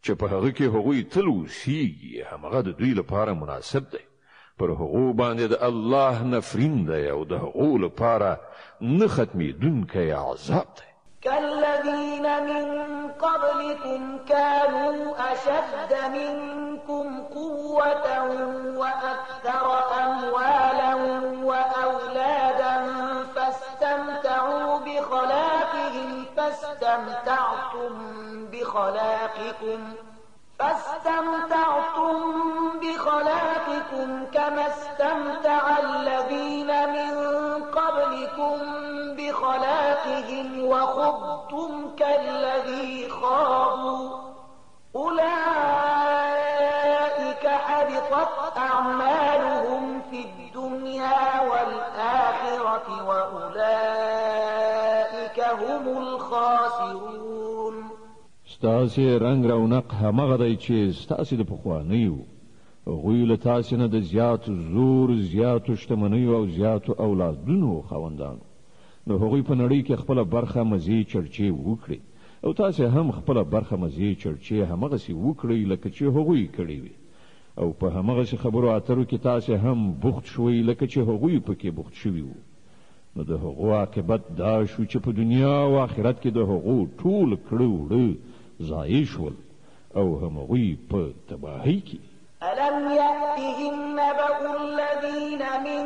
چې په هغه کې هغوی تل اوسیږي. همغه د دوی لپاره مناسب دی. پر هغو باندې د الله نفرین دی او د هغو لپاره نه ختمېدونکی عذاب دی. كالذين من قبلكم كانوا أشد منكم قوة وأكثر أموالا وأولادا فاستمتعوا بخلاقكم كما استمتع الذين من قبلكم بخلاقهم وخضتم كالذي خاضوا أولئك حبطت أعمالهم في الدنيا والآخرة وأولئك هم الخاسرون. ستاسې رنگ رونق همغه دی چې ستاسې د پخوانیو هغوی له تاسې نه د زیاتو زور زیاتو شتمنیو او زیاتو اولادونو خاوندانو نو هغوی په نړۍ کې خپله برخه مزې چړچې وکړي او تاسې هم خپله برخه مزې چړچې همغسې وکړئ لکه چې هغوی کړې وي او په همغسې خبرو اترو کې تاسې هم بوخت شوئ لکه چې هغوی پکې بوخت شوي وو نو د هغو عاقبت دا شو چې په دنیا او آخرت کې د هغو ټول کړه وړه ضایع شول او همغوی په تباهۍ کې ألم يأتهم نبأ الذين من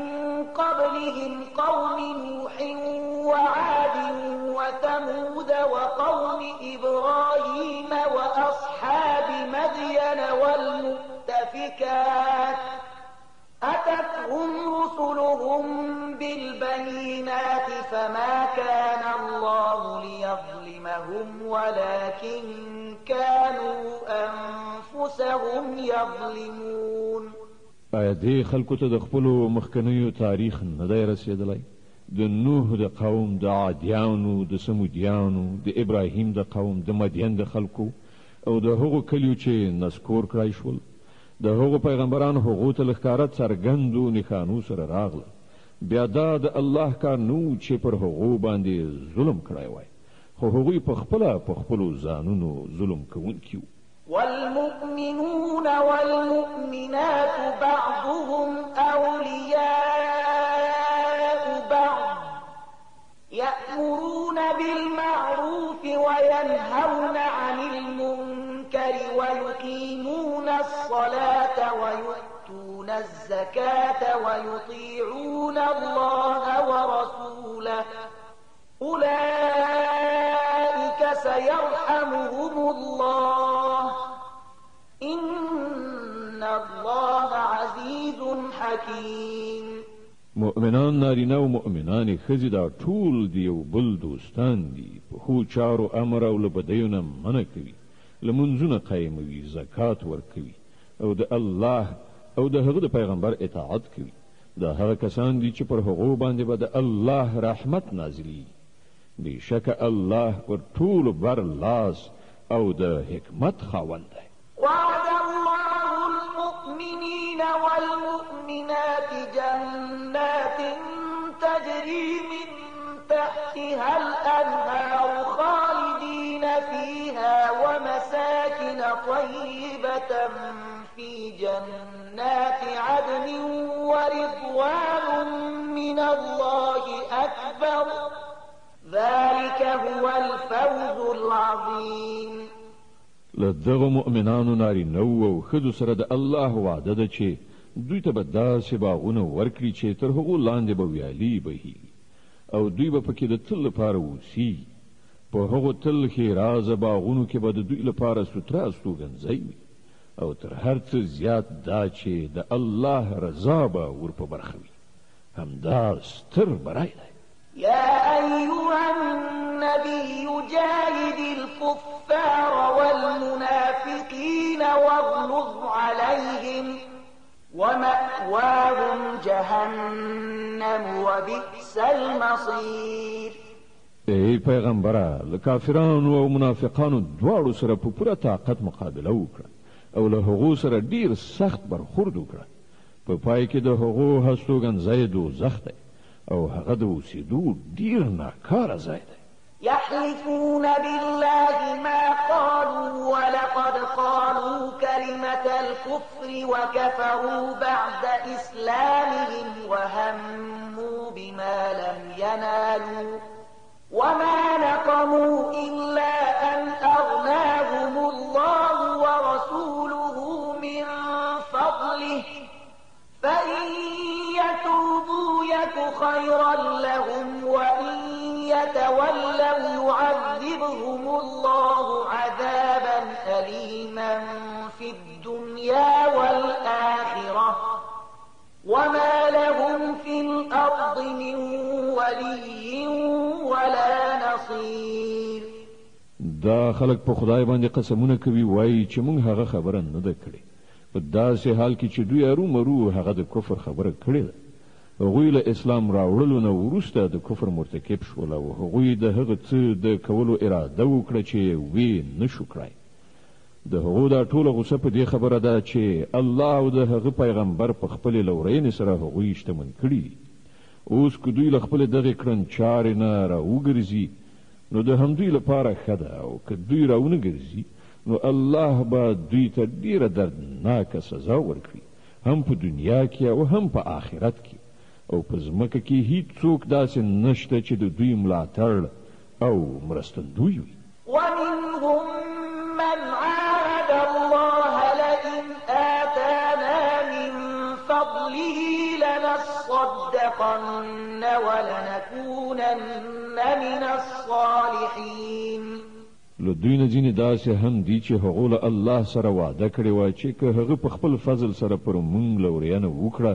قبلهم قوم نوح وعاد وثمود وقوم إبراهيم وأصحاب مدين والمؤتفكات أتتهم رسلهم بالبينات فما كان الله ليظلمهم ولكن كانوا أنفسهم يظلمون آیا دې خلکو ته د خپلو مخکنیو تاریخ نه دی رسېدلی د نوح د قوم د عادیانو د سمودیانو د ابراهیم د قوم د مدین د خلکو او د هغو کلیو چې نسکور کړای شول د هغو پیغمبران هغو ته له ښکاره څرګندو نښانو سره راغله بیا دا د الله کار نه چې پر هغو باندې ظلم کړی وای خو هغوی په خپله په خپلو ځانونو ظلم کوونکي وو والمؤمنون والمؤمنات بعضهم أولياء بعض يأمرون بالمعروف وينهون عن المنكر ويقيمون الصلاة ويؤتون الزكاة ويطيعون الله ورسوله أولئك سيرحمهم الله إن الله عزيز حكيم مؤمنان نارینه او مؤمنان ښځې دا ټول د یو بل دوستان دي په ښو چارو امر او له بدیو نه منع کوي لمونځونه قایموي زکات ورکوي او د الله او د هغه د پیغمبر اطاعت کوي دا هغه کسان دي چې پر هغو باندې به د الله رحمت نازلي بېشکه الله پر ټولو بر لاس او د حکمت خاوند دی وعد الله المؤمنين والمؤمنات جنات تجري من تحتها الأنهار خالدين فيها ومساكن طيبة في جنات عدن ورضوان من الله أكبر ذلك هو الفوز العظيم لدغه مؤمنانو نارینه او ښځو سره د الله وعده ده چې دوی ته به داسې باغونه ورکړي چې تر هغو لاندې به ویالې بهیږي او دوی به پکې د تل لپاره اوسیږي په هغو تل ښېرازه باغونو کې به د دوی لپاره سوتره استوګنځی وي او تر هر څه زیات دا چې د الله رضا به ور په برخه وي همدا ستر بری دی يا أيها النبي جاهد الكفار والمنافقين واغلظ عليهم ومأواهم جهنم وبئس المصير ای پیغمبره له کافرانو او منافقانو دواړو سره په پوره طاقت مقابله وکړه او له هغو سره ډیر سخت برخورد وکړه په پای کې د هغو هستوګنځی دوزخ دی او هغه د اوسېدو ډیر ناکاره ځای دی يحلفون بالله ما قالوا ولقد قالوا كلمة الكفر وكفروا بعد إسلامهم وهموا بما لم ينالوا وما نقموا إلا أن أغناهم الله ورسوله من فضله فإن يتوبوا يك خيرا لهم وإن يتولوا يعذبهم الله عذابا أليما في الدنيا والآخرة وما لهم في الأرض من ولي ولا نصير دا خلق په خدای باندې قسمونه کوي وایي چې موږ هغه خبره نه ده کړې په داسې حال کې چې دوی ارومرو هغه د کفر خبره کړې ده هغوی له اسلام راوړلو نه وروسته د کفر مرتکب شول او هغوی د هغه څه د کولو اراده وکړه چې وی نشو کړای د هغو دا ټوله غوسه په دې خبره ده چې الله او د هغه پیغمبر په خپلې لورینې سره هغوی شتمن کړي دي اوس که دوی له خپلې دغې کړنچارې نه راوګرځي نو د همدوی لپاره ښه ده، او که دوی راونه ګرځي نو الله به دوی ته ډیره دردناکه سزا ورکړي، هم په دنیا کې او هم په آخرت کې. او په ځمکه کې هیڅوک داسې نشته چې د دوی ملاتړ او مرستندوی وي. ومنهم من عاهد الله لئن آتانا من فضله لنصدقن ولنكونن من الصالحين. له دوی نه ځینې داسې هم دي چې هغو له الله سره وعده کړې وه چې که هغه په خپل فضل سره پر موږ لورینه وکړه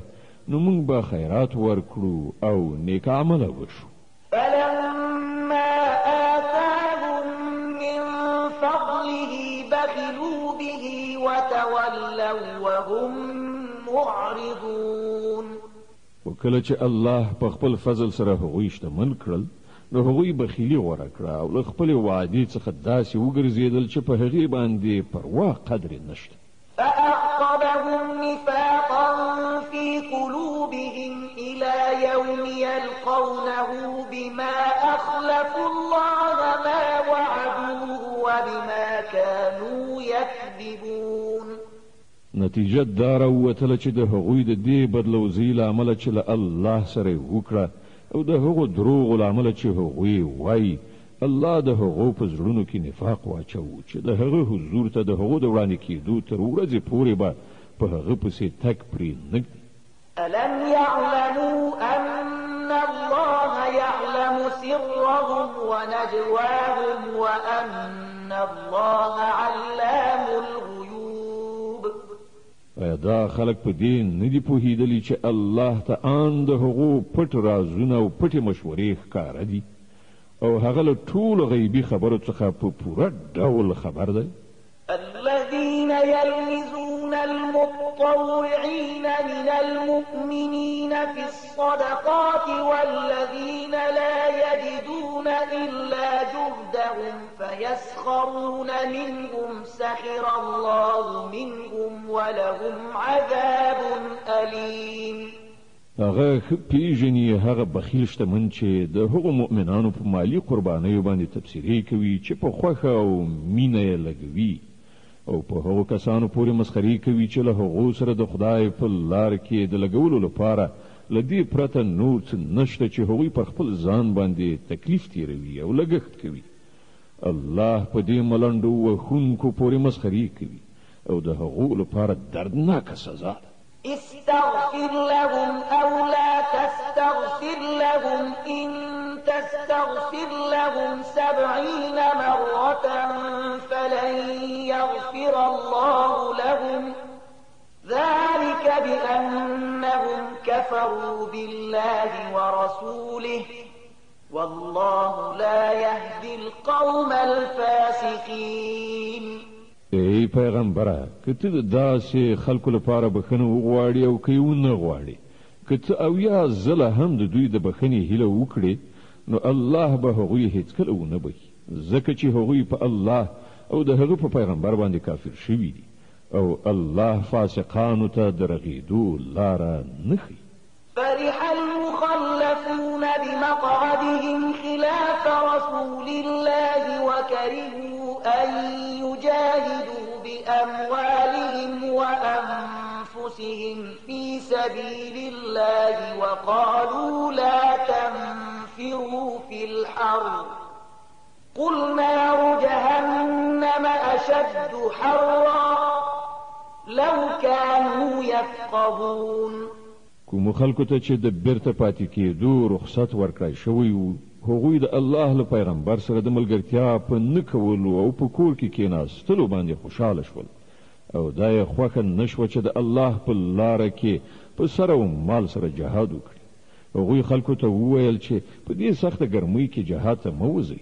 نو موږ به خیرات ورکړو او نیک عمله وشو. فلما آتاهم من فضله بخلوا به وتولوا وهم معرضون. وکله چې الله په خپل فضل سره هغوی شتمن کړل نو هغوی بخیلي غوره کړه او له خپلې وعدې څخه داسې وګرځېدل چې په هغې باندې پروا قدر نشته. فأعقبهم نفاقا في قلوبهم إلى يوم يلقونه بما أخلفوا الله ما وعدوه وبما كانوا يكذبون. نتیجه دا راووتله چې د هغوی د دې بدلوزۍ له امله چې له الله سره یې وکړه او د هغو دروغو له امله چې هغوی وایي، الله د هغو په زړونو کې نفاق واچوو چې د هغه حضور ته د هغو د وړاندې کېدو تر ورځې پورې به په هغه پسې تګ پرې نه ږدي. ألم يعلموا أن الله يعلم سرهم ونجواهم وأن الله علام الغيوب. آیا دا خلک په دې نه دي پوهېدلي چې الله ته آن د هغو پټ رازونه او پټې مشورې ښکاره دي او هغه له ټولو غیبي خبرو څخه په پوره ډول خبر دی؟ الذين يلمزون المتطوعين من المؤمنين في الصدقات والذين لا يجدون إلا جهدهم فيسخرون منهم سخر الله منهم ولهم عذاب أليم. هغه پیژني هغه بخیل شتمن چې د هغو مؤمنانو په مالی قربانیو باندې تبصرې کوي چې په خوښه او مینه یې لګوي او په هغو کسانو پورې مسخرې کوي چې له هغو سره د خدای په لار کې د لګولو لپاره له دې پرته نور څه نشته چې هغوی پر خپل ځان باندې تکلیف تیروي او لګښت کوي. الله په دې ملنډو وهونکو پورې مسخرې کوي او د هغو لپاره دردناکه سزا ده. استغفر لهم أو لا تستغفر لهم إن تستغفر لهم 70 مرة فلن يغفر الله لهم ذلك بأنهم كفروا بالله ورسوله والله لا يهدي القوم الفاسقين. ای پیغمبره که ته د داسې خلکو لپاره بخښنه وغواړې او که یې ونه غواړې، که ته اویا ځله هم د دوی د بخښنې هیله وکړې نو الله به هغوی هیڅکله ونه بخي، ځکه چې هغوی په الله او د هغه په پیغمبر باندې کافر شوي دي او الله فاسقانو ته د رغېدو لاره نه ښیي. فرح المخلفون بمقعدهم خلاف رسول الله وكرهوا أن يجاهدوا بأموالهم وأنفسهم في سبيل الله وقالوا لا تنفروا في الحر قل نار جهنم أشد حرا لو كانوا يفقهون. کومو خلکو ته چې د بیرته پاتې کېدو رخصت ورکړی شوی و هغوی د الله له پیغمبر سره د ملګرتیا په نه کولو او په کور کې کېناستلو باندې خوشحاله شول او دا یې خوښه نه شوه چې د الله په لاره کې په سر او مال سره جهاد وکړي. هغوی خلکو ته وویل چې په دې سخته ګرمۍ کې جهاد ته مه وځئ.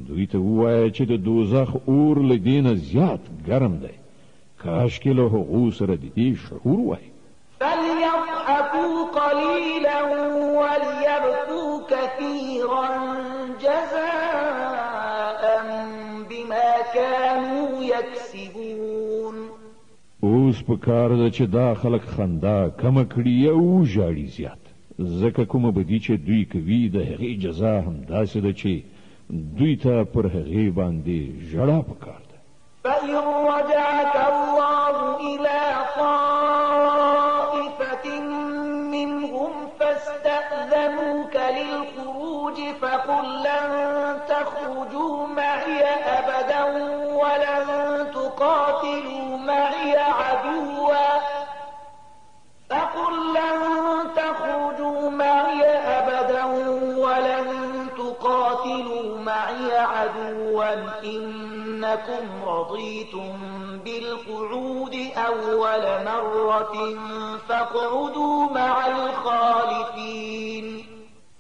دوی ته ووایه چې د دوزخ اور له دې نه زیات ګرم دی. کاشکې له هغو سره د دې شعور وای. فليضحكوا قليلا وليبكوا كثيرا جزاء بما كانوا يكسبون. اوس په کار ده چې دا خلک خندا کمه کړي او ژاړي زیات، ځکه کومه بدي چې دوی کوي د هغې جزا هم داسې ده چې دوی ته پر هغې باندې ژړا پکار ده. فإن رجعك الله إلى طائفة منهم فاستأذنوك للخروج فقل لن تخرجوا معي أبدا ولن تقاتلوا معي عدوا إنكم رضيتم بالقعود أول مرة فاقعدوا مع الخالفين.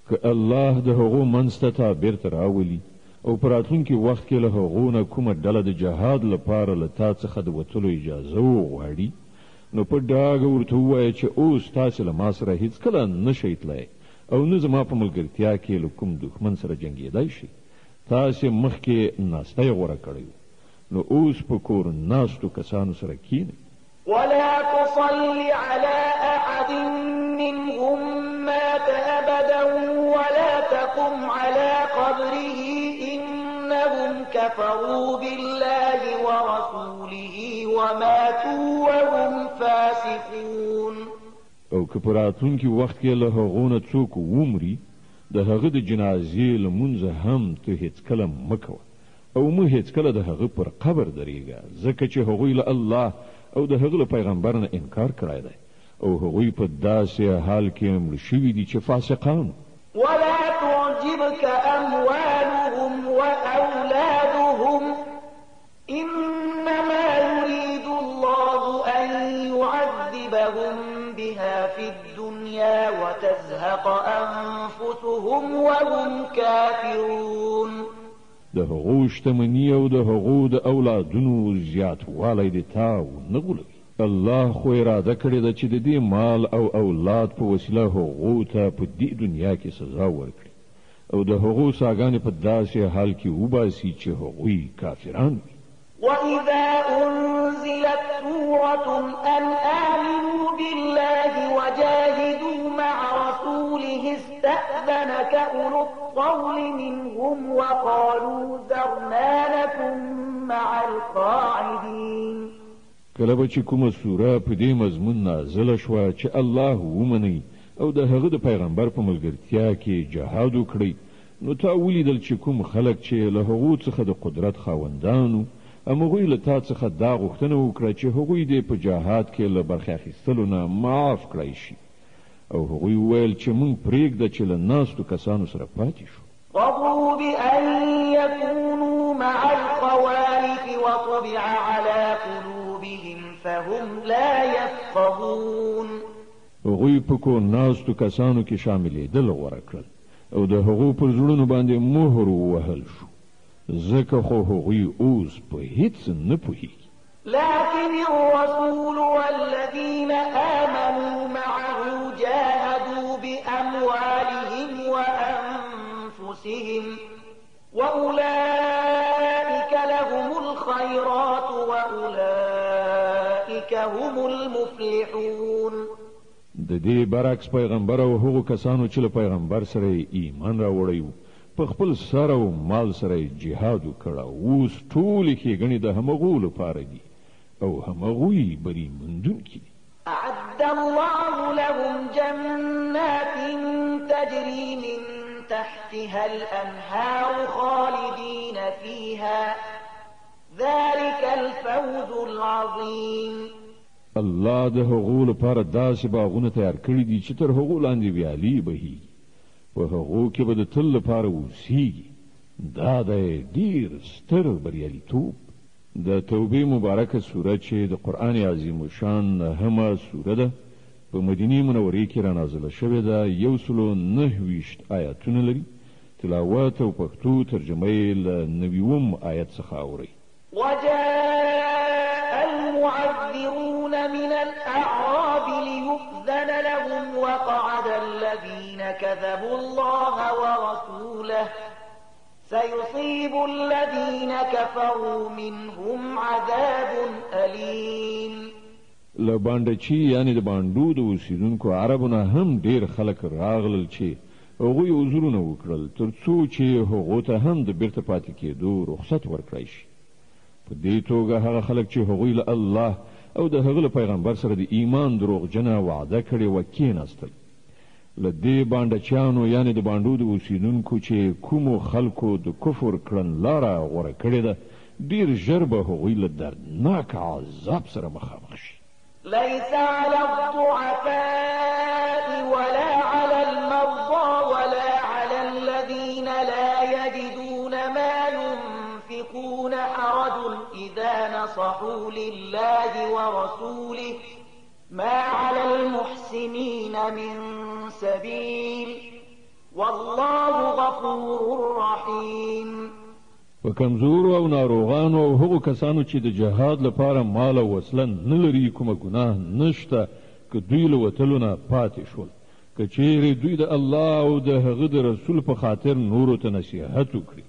که الله د هغو منځ ته بیرته راولي او په راتلونکي وخت کې له هغو نه کومه ډله د جهاد لپاره له تا څخه د وتلو اجازه وغواړي نو په ډاګه ورته ووایه چې اوس تاسې له ما سره هېڅکله نه شئ تللی او نه زما په ملګرتیا کې له کوم دښمن سره جنګېدی شئ. تاسې مخکې ناسته یې غوره کړی نو اوس په کور ناستو کسانو سره کښېنئ. ولا تصل على أحد منهم مات أبدا ولا تقم على قبره إنهم كفروا بالله ورسوله وماتوا وهم فاسقون. او که په راتلونکي وخت کې له هغو نه څوک ومري د هغه د جنازې لمونځ هم ته هېڅکله مه کوه او مه هېڅکله د هغه پر قبر درېږه ځکه چې هغوی له الله او د هغه له پیغمبر نه انکار کړی دی او هغوی په داسې حال کې مړه شوي دي چې فاسقان. ولا تعجبك أموالهم وأولادهم إنما يريد الله أن يعذبهم بها في الدنيا وتزهق أنفسهم وهم كافرون. د هغو شتمني او د هغو د اولادونو زیاتوالی د تا ونه غولوي. الله خو اراده کړې ده چې د دې مال او اولاد په وسیله هغو ته په دې دنیا کې سزا ورکړي او د هغو ساګانې په داسې حال کې وباسي چې هغوی کافران وي. وإذا أنزلت سورة أن آمنوا بالله وجاهدوا مع رسوله استأذنك أولو الطول منهم وقالوا ذرنا لكم مع القاعدين. کله به چې کومه سوره په دې مضمون نازله شوه چې الله ومنئ او د هغه د پیغمبر په ملګرتیا کې جهاد وکړئ نو تا ولیدل چې کوم خلک چې له هغو څخه د قدرت خاوندانو هغوی له تا څخه دا غوښتنه وکړه چې هغوی دې په جهاد کې له برخې اخیستلو نه معاف کړی شي او هغوی وویل چې موږ پرېږده چې له ناستو کسانو سره پاتې شو. رضوا بأن يكونوا مع الخوالف وطبع على قلوبهم فهم لا يفقهون. هغوی په کور ناستو کسانو کې شاملېدل غوره کړل او د هغو پر زړونو باندې مهر ووهل شو ځکه خو هغوی اوس په هیڅ نه پوهېږي. لكن الرسول والذين آمنوا معه جاهدوا بأموالهم وأنفسهم وأولئك لهم الخيرات وأولئك هم المفلحون. د دې برعکس پیغمبر او هغو کسانو چې له پیغمبر سره ایمان راوړی وو په خپل سر او مال سره جهاد وکړ اوس ټولې ښېګڼې د همغو لپاره دي او همغوی بری موندونکي دي. أعد الله لهم جنات تجري من تحتها الأنهار خالدين فيها ذلك الفوز العظيم. الله د هغو لپاره داسې باغونه تیار کړي دي چې تر هغو لاندې ویالې بهیږي په هغو کې به د تل لپاره اوسیږي. دا دی ډېر ستر بریالیتوب. د توبې مبارکه سوره چې د قرآن عظیم شان نهمه سوره ده په مدینې منورې کې رانازله شوې ده 129 آیاتونه لري. تلاوت او پښتو ترجمه یې له 90 آیت څخه اورئ. وجاء المعذرون من الأعراب ليؤذن لهم وقعد الذين كذبوا الله ورسوله سيصيب الذين كفروا منهم عذاب أليم. له باندچی یعنی د باندو د اوسیدونکو عربونه هم ډیر خلک راغلل چې هغوی عذرونه وکړل تر څو چې هغو ته هم د بیرته پاتې کېدو رخصت ورکړی شي. په دې توګه هغه خلک چې هغوی له الله او د هغه له پیغمبر سره د ایمان دروغجنه وعده کړې وه کېناستل. له دې بانډچیانو یعنې د بانډو د اوسېدونکو چې کومو خلکو د کفر کړنلاره غوره کړې ده ډېر ژر به هغوی له دردناک عذاب سره مخامخ شي. ليس على الضعفاء ولا على المرضى ولا على الذين لا يجدون ما ينفقون حرج إذا نصحوا لله ورسوله ما على المحسنين من سبيل والله غفور رحيم. په کمزورو او ناروغانو او هغو کسانو چې د جهاد لپاره مال او وسله نه لري کومه ګناه نشته که دوی له وتلو نه پاتې شول، که چیرې دوی د الله او د هغه د رسول په خاطر نورو ته نصیحت وکړي.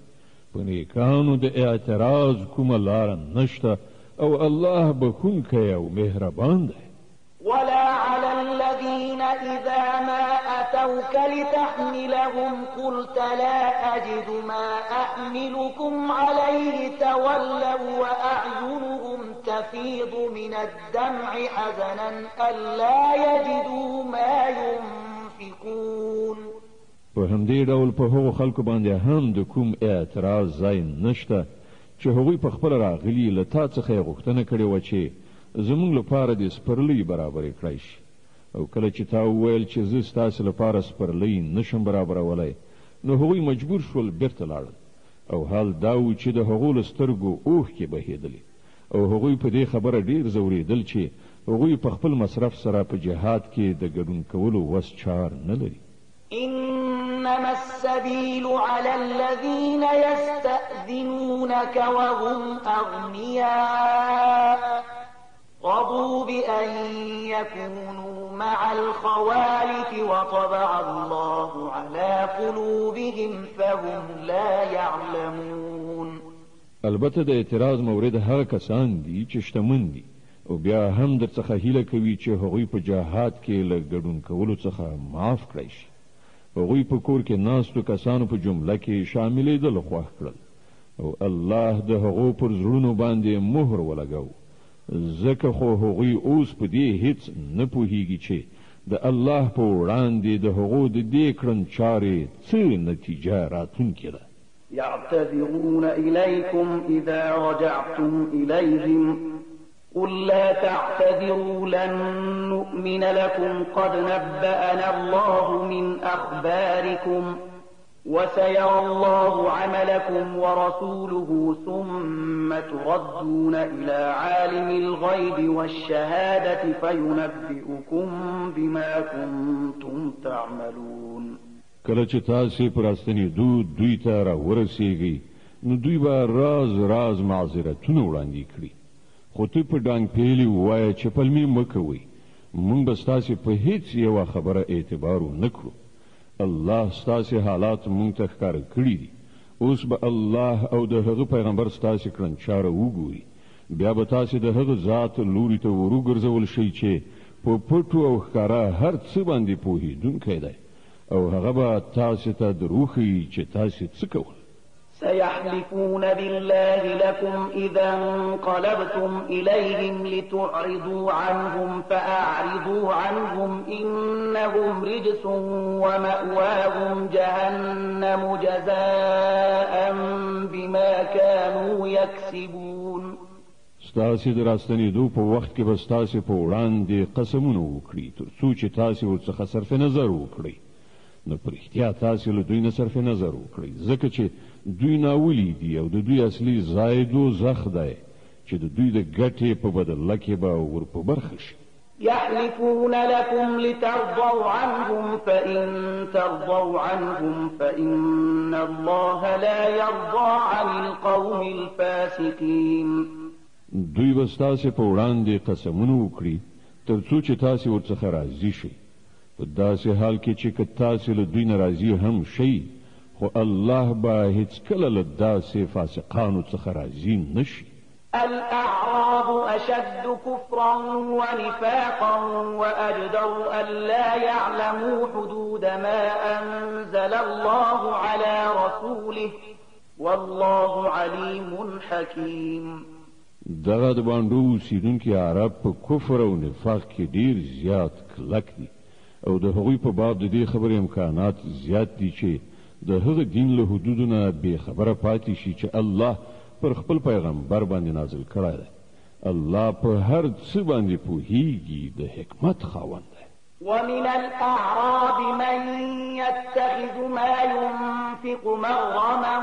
په نیکانو د اعتراض کومه لاره نشته او الله بخښونکی او مهربان دی. ولا على الذين إذا ما أتوك لتحملهم قلت لا أجد ما أحملكم عليه تولوا وأعينهم تفيض من الدمع حزنا ألا يجدوا ما ينفقون. په همدې ډول په هغو خلکو باندې هم د کوم اعتراض ځای نشته چې هغوی په خپله راغلي له تا څخه یې غوښتنه کړې وه چې زموږ لپاره د سپرلۍ برابرې کړی شي، او کله چې تا وویل چې زه ستاسې لپاره سپرلۍ نشم برابرولی نو هغوی مجبور شول بیرته لاړل، او حال دا و چې د هغو له سترګو اوښکې بهېدلې، او هغوی په دې خبره ډېر ځورېدل چې هغوی په خپل مصرف سره په جهاد کې د ګډون کولو وس چار نه لري. إنما السبيل على الذين يستأذنونك وهم أغنياء رضوا بأن يكونوا مع الخوالف وطبع الله على قلوبهم فهم لا يعلمون. البته د اعتراض مورد هغه کسان دي چې شتمن دي او بیا هم درڅخه هیله کوي چې هغوی په جهاد کې له ګډون کولو څخه معاف کړی شي. هغوی په کور کې ناستو کسانو په جمله کې شاملېدل خوښ کړل او الله د هغو پر زړونو باندې مهر ولګاو، ځکه خو هغوی اوس په دې هیڅ نه پوهیږي چې د الله په وړاندې د هغو د دې کړنچارې څه نتیجه راتلونکې ده. يعتذرون إليكم إذا رجعتم إليهم قل لا تعتذروا لن نؤمن لكم قد نبأنا الله من أخباركم وسيرى الله عملكم ورسوله ثم تردون إلى عالم الغيب والشهادة فينبئكم بما كنتم تعملون. کله چې تاسې په راستنېدو دوی ته راورسېږئ نو دوی به راز راز معذرتونه وړاندې کړي، خو ته په ډانګ پیلې ووایه چې پلمې مه کوئ، موږ به ستاسې په هیڅ یوه خبره اعتبار ونه کړو. الله ستاسې حالات موږ ته ښکاره کړي دي، اوس به الله او د هغه پیغمبر ستاسې کړنچاره وګوري، بیا به تاسې د هغه ذات لوري ته وروګرځول شئ چې په پټو او ښکاره هر څه باندې پوهېدونکی دی، او هغه به تاسې ته دروښیي چې تاسې څه کول. سيحلفون بالله لكم إذا انقلبتم إليهم لتعرضوا عنهم فأعرضوا عنهم إنهم رجس ومأواهم جهنم جزاء بما كانوا يكسبون. ستاسې د راستنېدو په وخت کې به ستاسې په وړاندې قسمونه وکړي تر څو چې تاسې ورڅخه صرف نظر وکړئ، نو په رښتیا تاسې له دوی نه صرف نظر وکړئ، ځکه چې دوی ناولي دي او د دوی اصلي ځای دوزخ دی چې د دوی د ګټې په بدله کې به ور په برخه شي. يحلفون لكم لترضوا عنهم فإن ترضوا عنهم فإن الله لا يرضى عن القوم الفاسقين. دوی به ستاسې په وړاندې قسمونه وکړي تر څو چې تاسې ورڅخه راضي شئ، په داسې حال کې چې که تاسې له دوی نه راضي هم شئ خو الله به هیڅکله له داسې فاسقانو څخه راضي نشي. الأعراب أشد كفرا ونفاقا وأجدر ألا يعلموا حدود ما أنزل الله على رسوله والله عليم حكيم. دغه د باندې اوسیدونکي عرب په کفر او نفاق کې ډیر زیات کلک دي او د هغوی په باب د دې خبرې امکانات زیات دي چې د هغه دین له حدودو نه بې خبره پاتې شي چې الله پر خپل پیغمبر باندې نازل کړی دی. الله په هر څه باندې پوهیږي، د حکمت خاوند دی. ومن الأعراب من يتخذ ما ينفق مغرما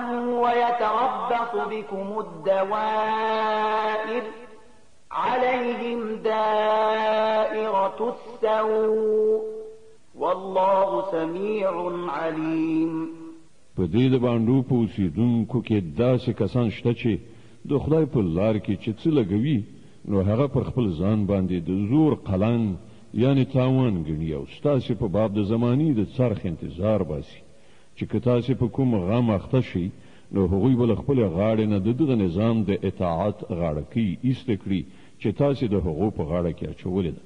ويتربص بكم الدوائر عليهم دائرة السوء والله سميع عليم. په دې د باندې په اوسیدونکو کې داسې کسان شته چې د خدای په لار کې چې څه لګوي نو هغه پر خپل ځان باندې د زور قلن یعنی تاوان ګڼي او ستاسې په باب د زماني د څرخ انتظار باسي چې که تاسې په کوم غم اخته شي نو هغوی به له خپلې غاړې نه د دغه نظام د اطاعت غاړکۍ ایسته کړي چې تاسې د هغو په غاړه کې اچولې ده.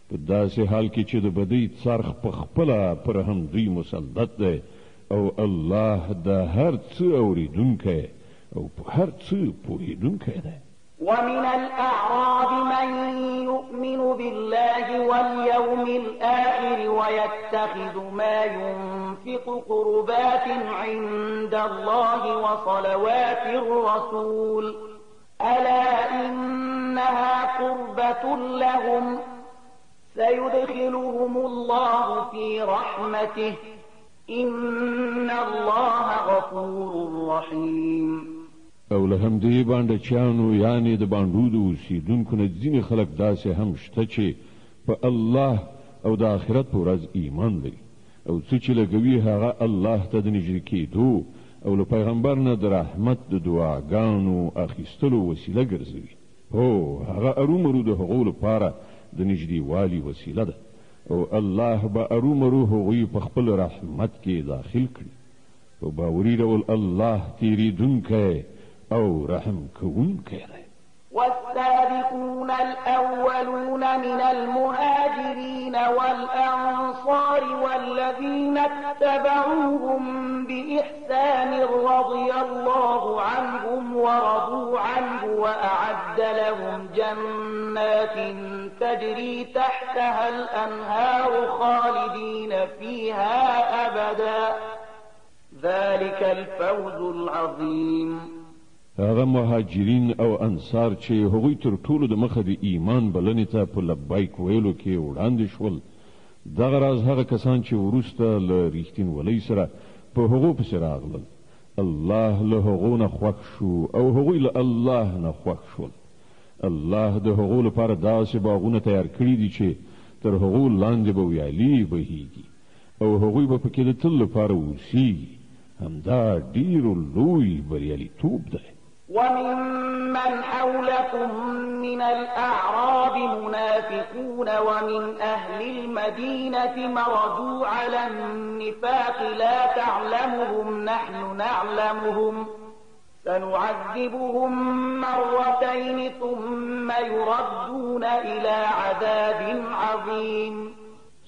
په داسې حال کې چې د بدۍ څرخ په خپله پر همدوی مسلط دی او الله د هر څه اوریدونکی او په هر څه پوهیدونکی دی. ومن الأعراب من يؤمن بالله واليوم الآخر ويتخذ ما ينفق قربات عند الله وصلوات الرسول ألا إنها قربة لهم سيدخلهم الله في رحمته إن الله غفور رحيم. او له همدې باندې چانو یعنی د باندې د اوسیدونکو نه ځینې خلک داسې هم شته چې په الله او د آخرت په ورځ ایمان لري او څه چې لګوي هغه الله ته د نږدې کېدو او له پیغمبر نه د رحمت د دعاګانو اخیستلو وسیله ګرځوي. هو هغه ارومرو د هغو لپاره د نږدېوالي وسیله ده او الله به ارومرو هغوی په خپل رحمت کې داخل کړي. په باوري ډول الله تیریدونکی او رحم کوونکی دی. والسابقون الأولون من المهاجرين والأنصار والذين اتبعوهم بإحسان رضي الله عنهم ورضوا عنه وأعد لهم جنات تجري تحتها الأنهار خالدين فيها أبدا ذلك الفوز العظيم. هغه مهاجرین او انصار چې هغوی تر ټولو د مخه د ایمان بلنې ته په لبیک ویلو کې وړاندې شول دغه راز هغه کسان چې وروسته له ریښتینولۍ سره په هغو پسې راغلل الله له هغو نه خوښ شو او هغوی له الله نه خوښ شول. الله د هغو لپاره داسې باغونه تیار کړي دي چې تر هغو لاندې به ویالې بهیږي او هغوی به پکې د تل لپاره اوسیږي. همدا ډېر لوی بریالیتوب دی. وممن حولكم من الأعراب منافقون ومن أهل المدينة مردوا على النفاق لا تعلمهم نحن نعلمهم سنعذبهم مرتين ثم يردون إلى عذاب عظيم.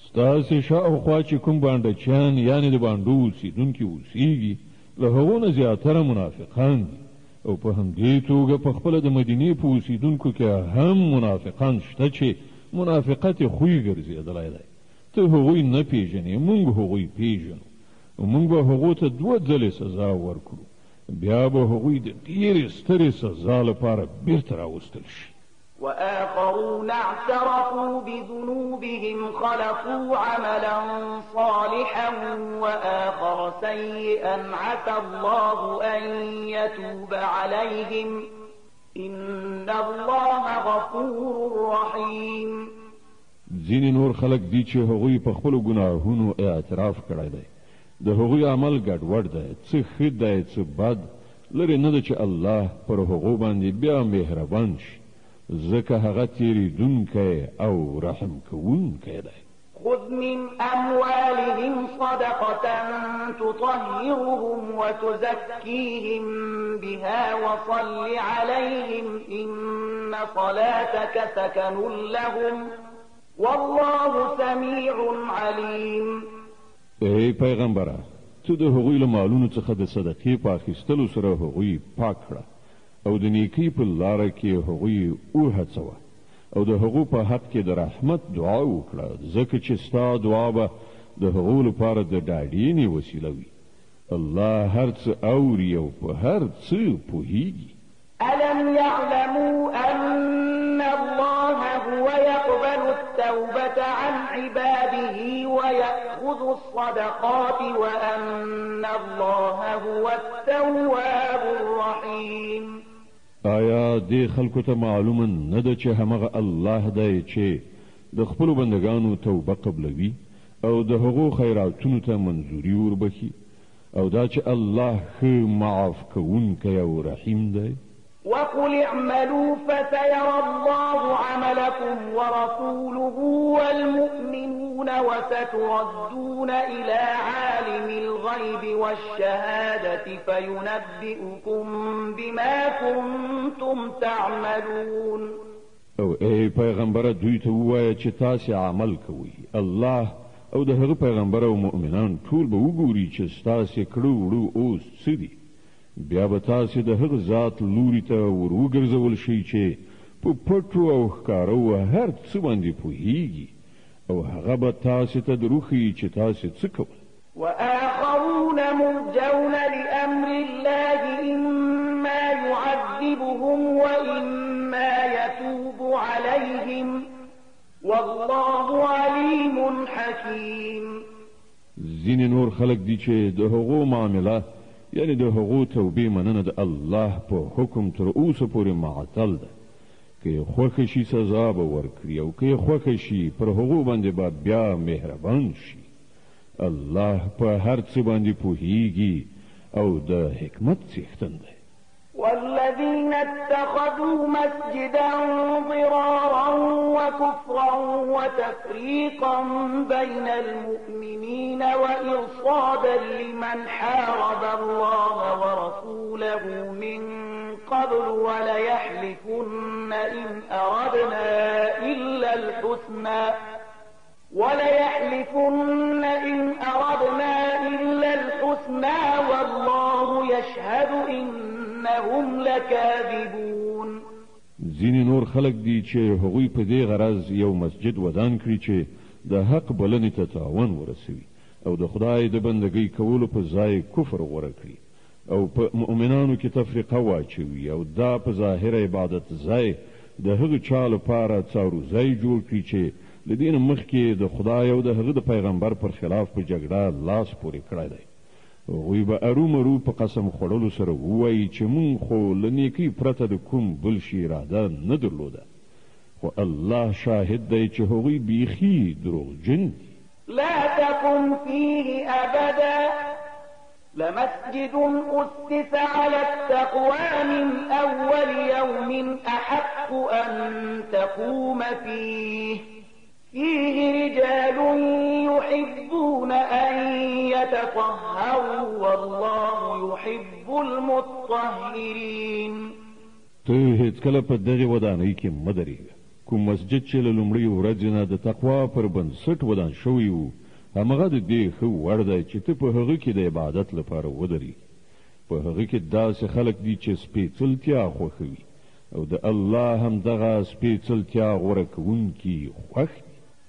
ستاسې شاوخوا چې کوم بانډچیان یعنې د باندو اوسیدونکي اوسیږي له هغو نه زیاتره منافقان دي او په همدې توګه په خپله د مدینې په اوسیدونکو کې هم منافقان شته چې منافقت یې خوی ګرځېدلی دی. ته هغوی نه پیژنې، موږ هغوی پیژنو او موږ به هغو ته 2 ځلې سزا ورکړو، بیا به هغوی د ډېرې سترې سزا لپاره بیرته راوستل شي. وآخرون اعترفوا بذنوبهم خلقوا عملا صالحا وآخر سيئا عسى الله أن يتوب عليهم إن الله غفور رحيم. ځینې نور خلک دي چې هغوی په خپلو ګناهونو اعتراف کړی دی، د هغوی عمل ګډوډ دی، څه ښه دی څه بد، لرې نه ده چې الله پر هغو باندې بیا مهربان شي ځکه هغه تیریدونکی او رحم کوونکی دی. خذ من أموالهم صدقة تطهرهم وتزكيهم بها وصل عليهم إن صلاتك سكن لهم والله سميع عليم. ای پیغمبره، ته د هغوی له مالونو څخه د صدقې په اخیستلو سره هغوی پاک کړه او د نیکۍ په لاره کې هغوی وهڅوه او د هغو په حق کې د رحمت دعا وکړه، ځکه چې ستا دعا به د هغو لپاره د ډاډینې وسیله وي. الله هر څه اوري او په هر څه پوهیږي. ألم يعلموا أن الله هو يقبل التوبة عن عباده ويأخذ الصدقات وأن الله هو التواب الرحيم؟ آیا دې خلکو ته معلومه نه ده چې همغه الله دی چې د خپلو بندگانو توبه قبلوي او د هغو خیراتونو ته منظوري وربخي، او دا چې الله ښه معاف کوونکی او رحیم دی؟ وقل اعملوا فسيرى الله عملكم ورسوله والمؤمنون وستردون إلى عالم الغيب والشهادة فينبئكم بما كنتم تعملون. او ای پیغمبره، دوی ته ووایه چې تاسې عمل کوئ. الله او د هغه پیغمبر او مؤمنان ټول به وګوري چې ستاسې کړو وړو اوس څه دي. بیا به تاسې د هغه ذات لوري ته ور وګرځول شئ چې په پټو او ښکارو هر څه باندې پوهیږي، او هغه به تاسې ته دروښیي چې تاسې څه کول. وآخرون مرجون لأمر الله إما يعذبهم وإما يتوب عليهم والله عليم حكيم. ځینې نور خلک دي چې د هغو معامله یعنی د هغو توبې مننه د الله په حکم تر اوسه پورې معطل ده. که یې خوښه شي سزا به ورکړي او که یې خوښه شي پر هغو باندې به بیا مهربان شي. الله په هر څه باندې پوهیږي او د حکمت څښتن دی. والذين اتخذوا مسجدا ضرارا وكفرا وتفريقا بين المؤمنين وإرصادا لمن حارب الله ورسوله من قبل وليحلفن إن أردنا إلا الحسنى والله يشهد إنهم لكاذبون. ځینې نور خلک دي چې هغوی په دې غرض یو مسجد ودان کړي چې د حق بلنې ته تاوان ورسوي او د خدای د بندګۍ کولو په ځای کفر غوره کړي او په مؤمنانو کې تفریقه واچوي او دا په ظاهر عبادت ځای د هغه چا لپاره څارو ځای جوړ کړي چې له دې نه مخکې د خدای او د هغه د پیغمبر پر خلاف په جګړه لاس پورې کړی دی. هغوی به ارومرو په قسم خوړلو سره ووایي چې مونږ خو له نیکۍ پرته د کوم بل شي اراده نه درلوده، خو الله شاهد دی چې هغوی بیخي دروغجن دي. لا تقم فيه أبدا لمسجد أسس على التقوى من أول يوم أحق أن تقوم فيه رجال يحبون أن يتطهروا والله يحب المطهرين. ته هیڅکله په دغه ودانۍ کې مه درېږه. کوم مسجد چې له لومړۍ ورځې نه د تقوا پر بنسټ ودان شوی و، همغه د دې ښه وړ دی چې ته په هغه کې د عبادت لپاره ودرېږې. په هغه کې داسې خلک دي چې سپېڅلتیا خوښوي او د الله هم دغه سپېڅلتیا غوره کوونکي خوښ دي.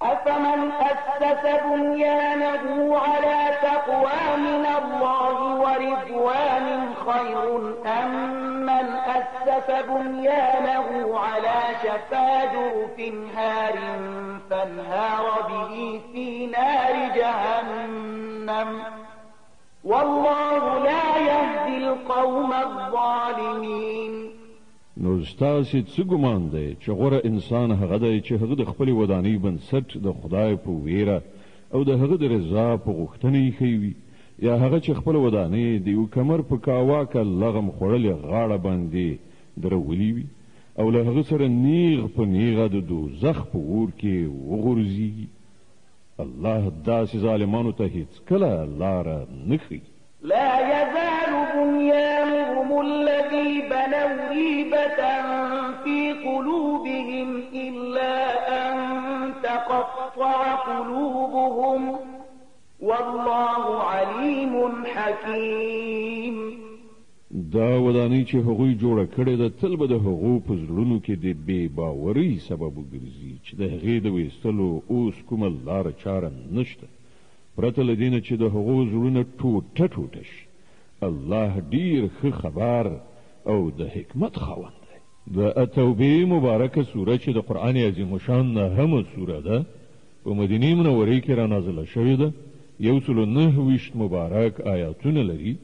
أفمن أسس بنيانه على تقوى من الله ورضوان خير أم من أسس بنيانه على شفا جرف هار فانهار به في نار جهنم والله لا يهدي القوم الظالمين. نو ستاسې څه ګمان دی چې غوره انسان هغه دی چې هغه د خپلې ودانۍ بنسټ د خدای په ویره او د هغه د رضا په غوښتنه ایښی وي، یا هغه چې خپله ودانۍ د یو کمر په کاواکه لغم خوړلې غاړه باندې درولي وي او له هغه سره نیغ په نیغه د دوزخ په اور کې وغورځېږي؟ الله داسې ظالمانو ته هیڅکله لاره نه ښیي. لا يزال بنيانهم الذي بنوا ريبة في قلوبهم إلا أن تقطع قلوبهم والله عليم حكيم. دا ودانۍ چې هغوی جوړه کړې ده تل به د هغو په زړونو کې د بې باورۍ سبب وګرځي چې د هغې د ویستلو اوس کومه لاره چاره نشته پرته له دې نه چې د هغو زړونه ټوټه ټوټه شي. الله ډېر ښه خبر او د حکمت خاوند دی. د التوبې مبارکه سوره چې د قرآن عظیم الشان نهمه سوره ده په مدینې منورې کې رانازله شوې ده. 129 مبارک آیاتونه لري.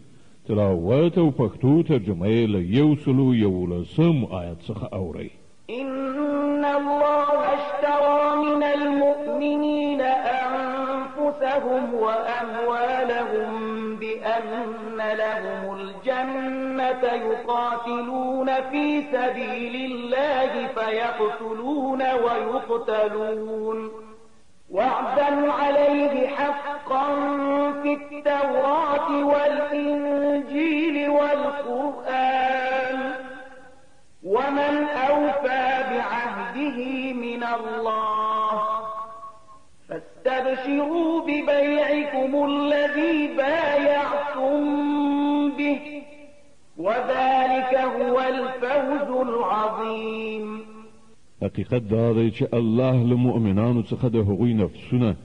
تلاوت او پښتو ترجمه یې له 111 آیت څخه اورئ. إن الله اشترى من المؤمنين أنفسهم وأموالهم بأن لهم الجنة يقاتلون في سبيل الله فيقتلون ويقتلون وعدا عليه حقا في التوراة والإنجيل والقرآن ومن أوفى بعهده من الله فاستبشروا ببيعكم الذي بايعتم به وذلك هو الفوز العظيم. حقیقت دا دی چې الله له مؤمنانو څخه د هغوی نفسونه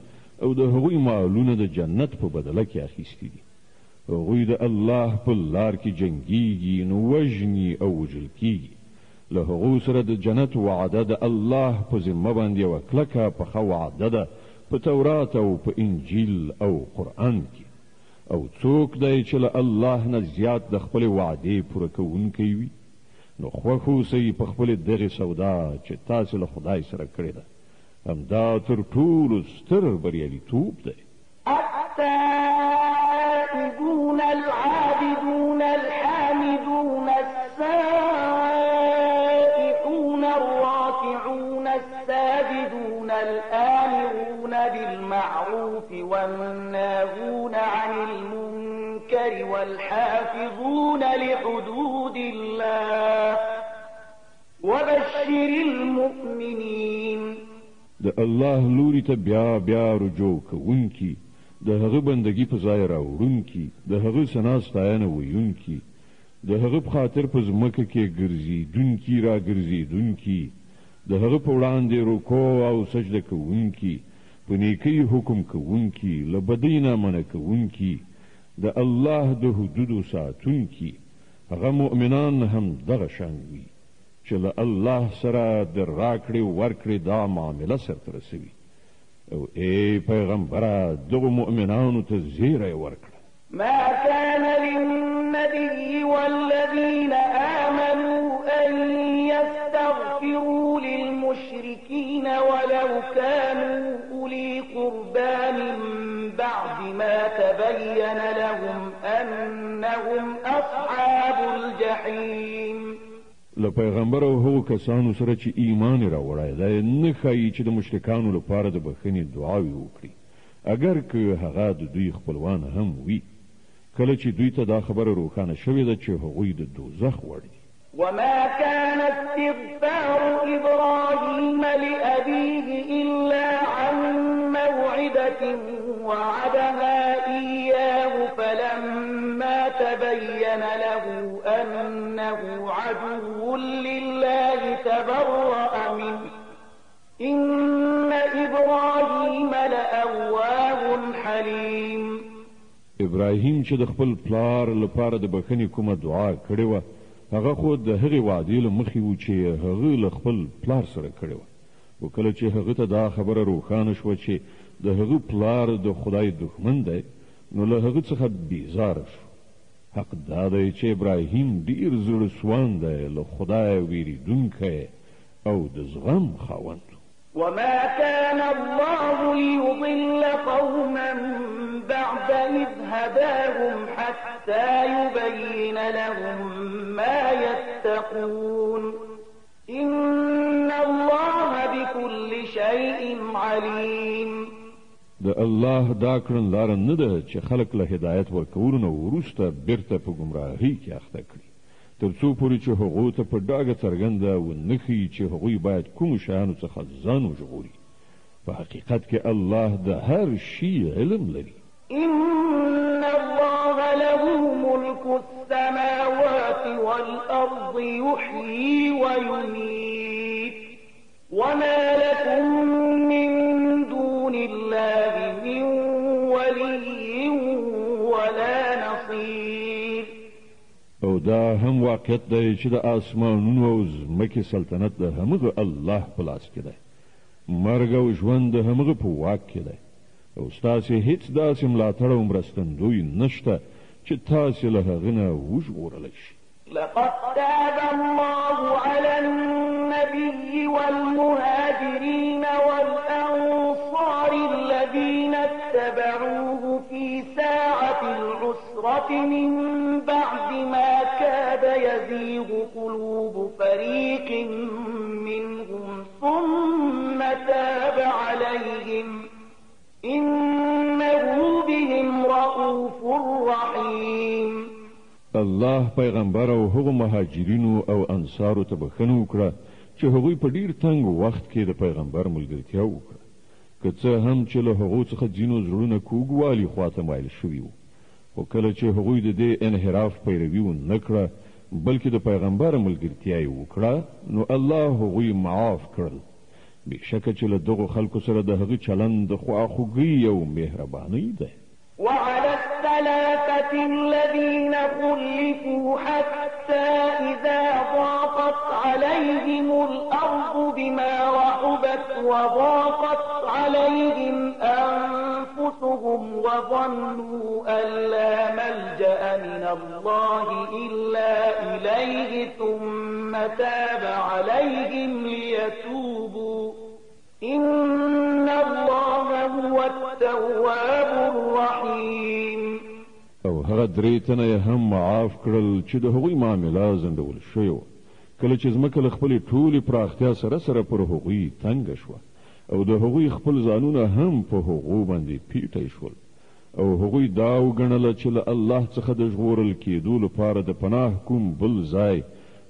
او د هغوی مالونه د جنت په بدله کې اخیستي دي. هغوی د الله په لار کې جنګیږي نو وژني او وژل کیږي. له هغو سره د جنت وعده د الله په ذمه باندې یوه کلکه پخه وعده ده په تورات او په انجیل او قرآن کې. او څوک دی چې له الله نه زیات د خپلې وعدې پوره کوونکی وي نو خوښ اوسئ په خپلې دغې سودا چې تاسې له خدای سره کړې ده. همدا تر ټولو ستر بریالیتوب دی. التائبون العابدون الحامدون السائحون الراكعون الساجدون الآمرون بالمعروف والناهون عن المنكر والحافظون لحدود الله وبشر المؤمنين. د الله لوري ته بیا بیا رجوع کوونکي، د هغه بندگی په ځای راوړونکي، د هغه ثنا ستاینه ویونکي، د هغه په خاطر په ځمکه کې ګرځېدونکي را ګرځېدونکي، د هغه په وړاندې رکوع او سجده کوونکي، په نیکۍ حکم کوونکي، له بدۍ نه منع کوونکي، د الله د حدودو ساتونکي. هغه مؤمنان هم دغه شان وي چې له الله سره د راکړې ورکړې دا معامله سرته رسوي. او ای پیغمبره دغو مؤمنانو ته زیری ورکړه. ما كان للنبي والذين آمنوا أن يستغفروا للمشركين ولو كانوا أولي قربى من بعد ما تبين لهم أنهم أصحاب الجحيم. له پیغمبر او هغو کسانو سره چې ایمان راوړی دی نه ښایي چې د مشرکانو لپاره د بښنې دعاوې وکړي اگر که هغه د دوی خپلوان هم وي کله چې دوی ته دا خبره روښانه شوې ده چې هغوی د دوزخ وړ دي. وما كان استغفار إبراهيم لأبيه إلا عن موعدة وعدها إياه فلما تبين له أنه عدو لله تبرأ منه إن إبراهيم لأواه حليم. ابراهیم چې د خپل پلار لپاره د بښنې کومه دعا کړې وه هغه خو د هغې وعدې له مخې و چې هغه له خپل پلار سره کړې وه. و کله چې هغه ته دا خبره روښانه شوه چې د هغه پلار د خدای دښمن دی نو له هغه څخه بیزاره شو. حق دا دی چې ابراهیم ډېر زړه سوان دی له خدای ویریدونکی او د زغم خاوند. وما كان الله ليضل قوما بعد إذ هداهم حتى يبين لهم ما يتقون إن الله بكل شيء عليم. د الله دا کړنلاره نه ده چې خلک له هدایت ورکولو نه وروسته بیرته په ګمراهۍ کې اخته کړي، تر څو پورې چې هغو ته په ډاګه څرګنده ونه ښیي چې هغوی باید کومو شیانو څخه ځان وژغوري. په حقیقت کې الله د هر شي علم لري. إن الله له ملك السماوات والأرض يحيي ويميت وما لكم من دون الله من ولي ولا نصير. او دا هم واقعیت دی چې د آسمانونو او ځمکې سلطنت د همغه الله په لاس کې دی. مرګ او ژوند د همغه په واک کې دی، او ستاسې هیڅ داسې ملاتړ او مرستندوی نشته چې تاسې له هغه نه وژغورلی شي. لقد تاب الله على النبي والمهاجرين والأنصار الذين اتبعوه في ساعة العسرة من بعد ما كاد يزيغ قلوب فريق منهم ثم تاب عليهم إنه بهم رؤوف رحيم. الله پیغمبر او هغو مهاجرینو او انصارو ته بخښنه وکړه چې هغوی په ډیر تنګ وخت کې د پیغمبر ملګرتیا وکړه، که څه هم چې له هغو څخه ځینو زړونه کوږوالي خواته مایل شوي وو، خو کله چې هغوی د دې انحراف پیروي ونه کړه بلکې د پیغمبر ملګرتیا یې وکړه، نو الله هغوی معاف کړل. بېشکه چې له دغو خلکو سره د هغه چلند د خواخوږۍ او مهربانۍ ده. وعلى الثلاثة الذين خلفوا حتى إذا ضاقت عليهم الأرض بما رحبت وضاقت عليهم أنفسهم وظنوا أن لا ملجأ من الله إلا إليه ثم تاب عليهم ليتوبوا إن الله هو التواب الرحيم. او هغه درې تنه یې هم معاف کړل چې د هغوی معامله ځنډول شوې وه، کله چې ځمکه له خپلې ټولې پراختیا سره سره پر هغوی تنګه شوه، او د هغوی خپل ځانونه هم په هغو باندې پیټی شول، او هغوی دا وګڼله چې له الله څخه د ژغورل کېدو لپاره د پناه کوم بل ځای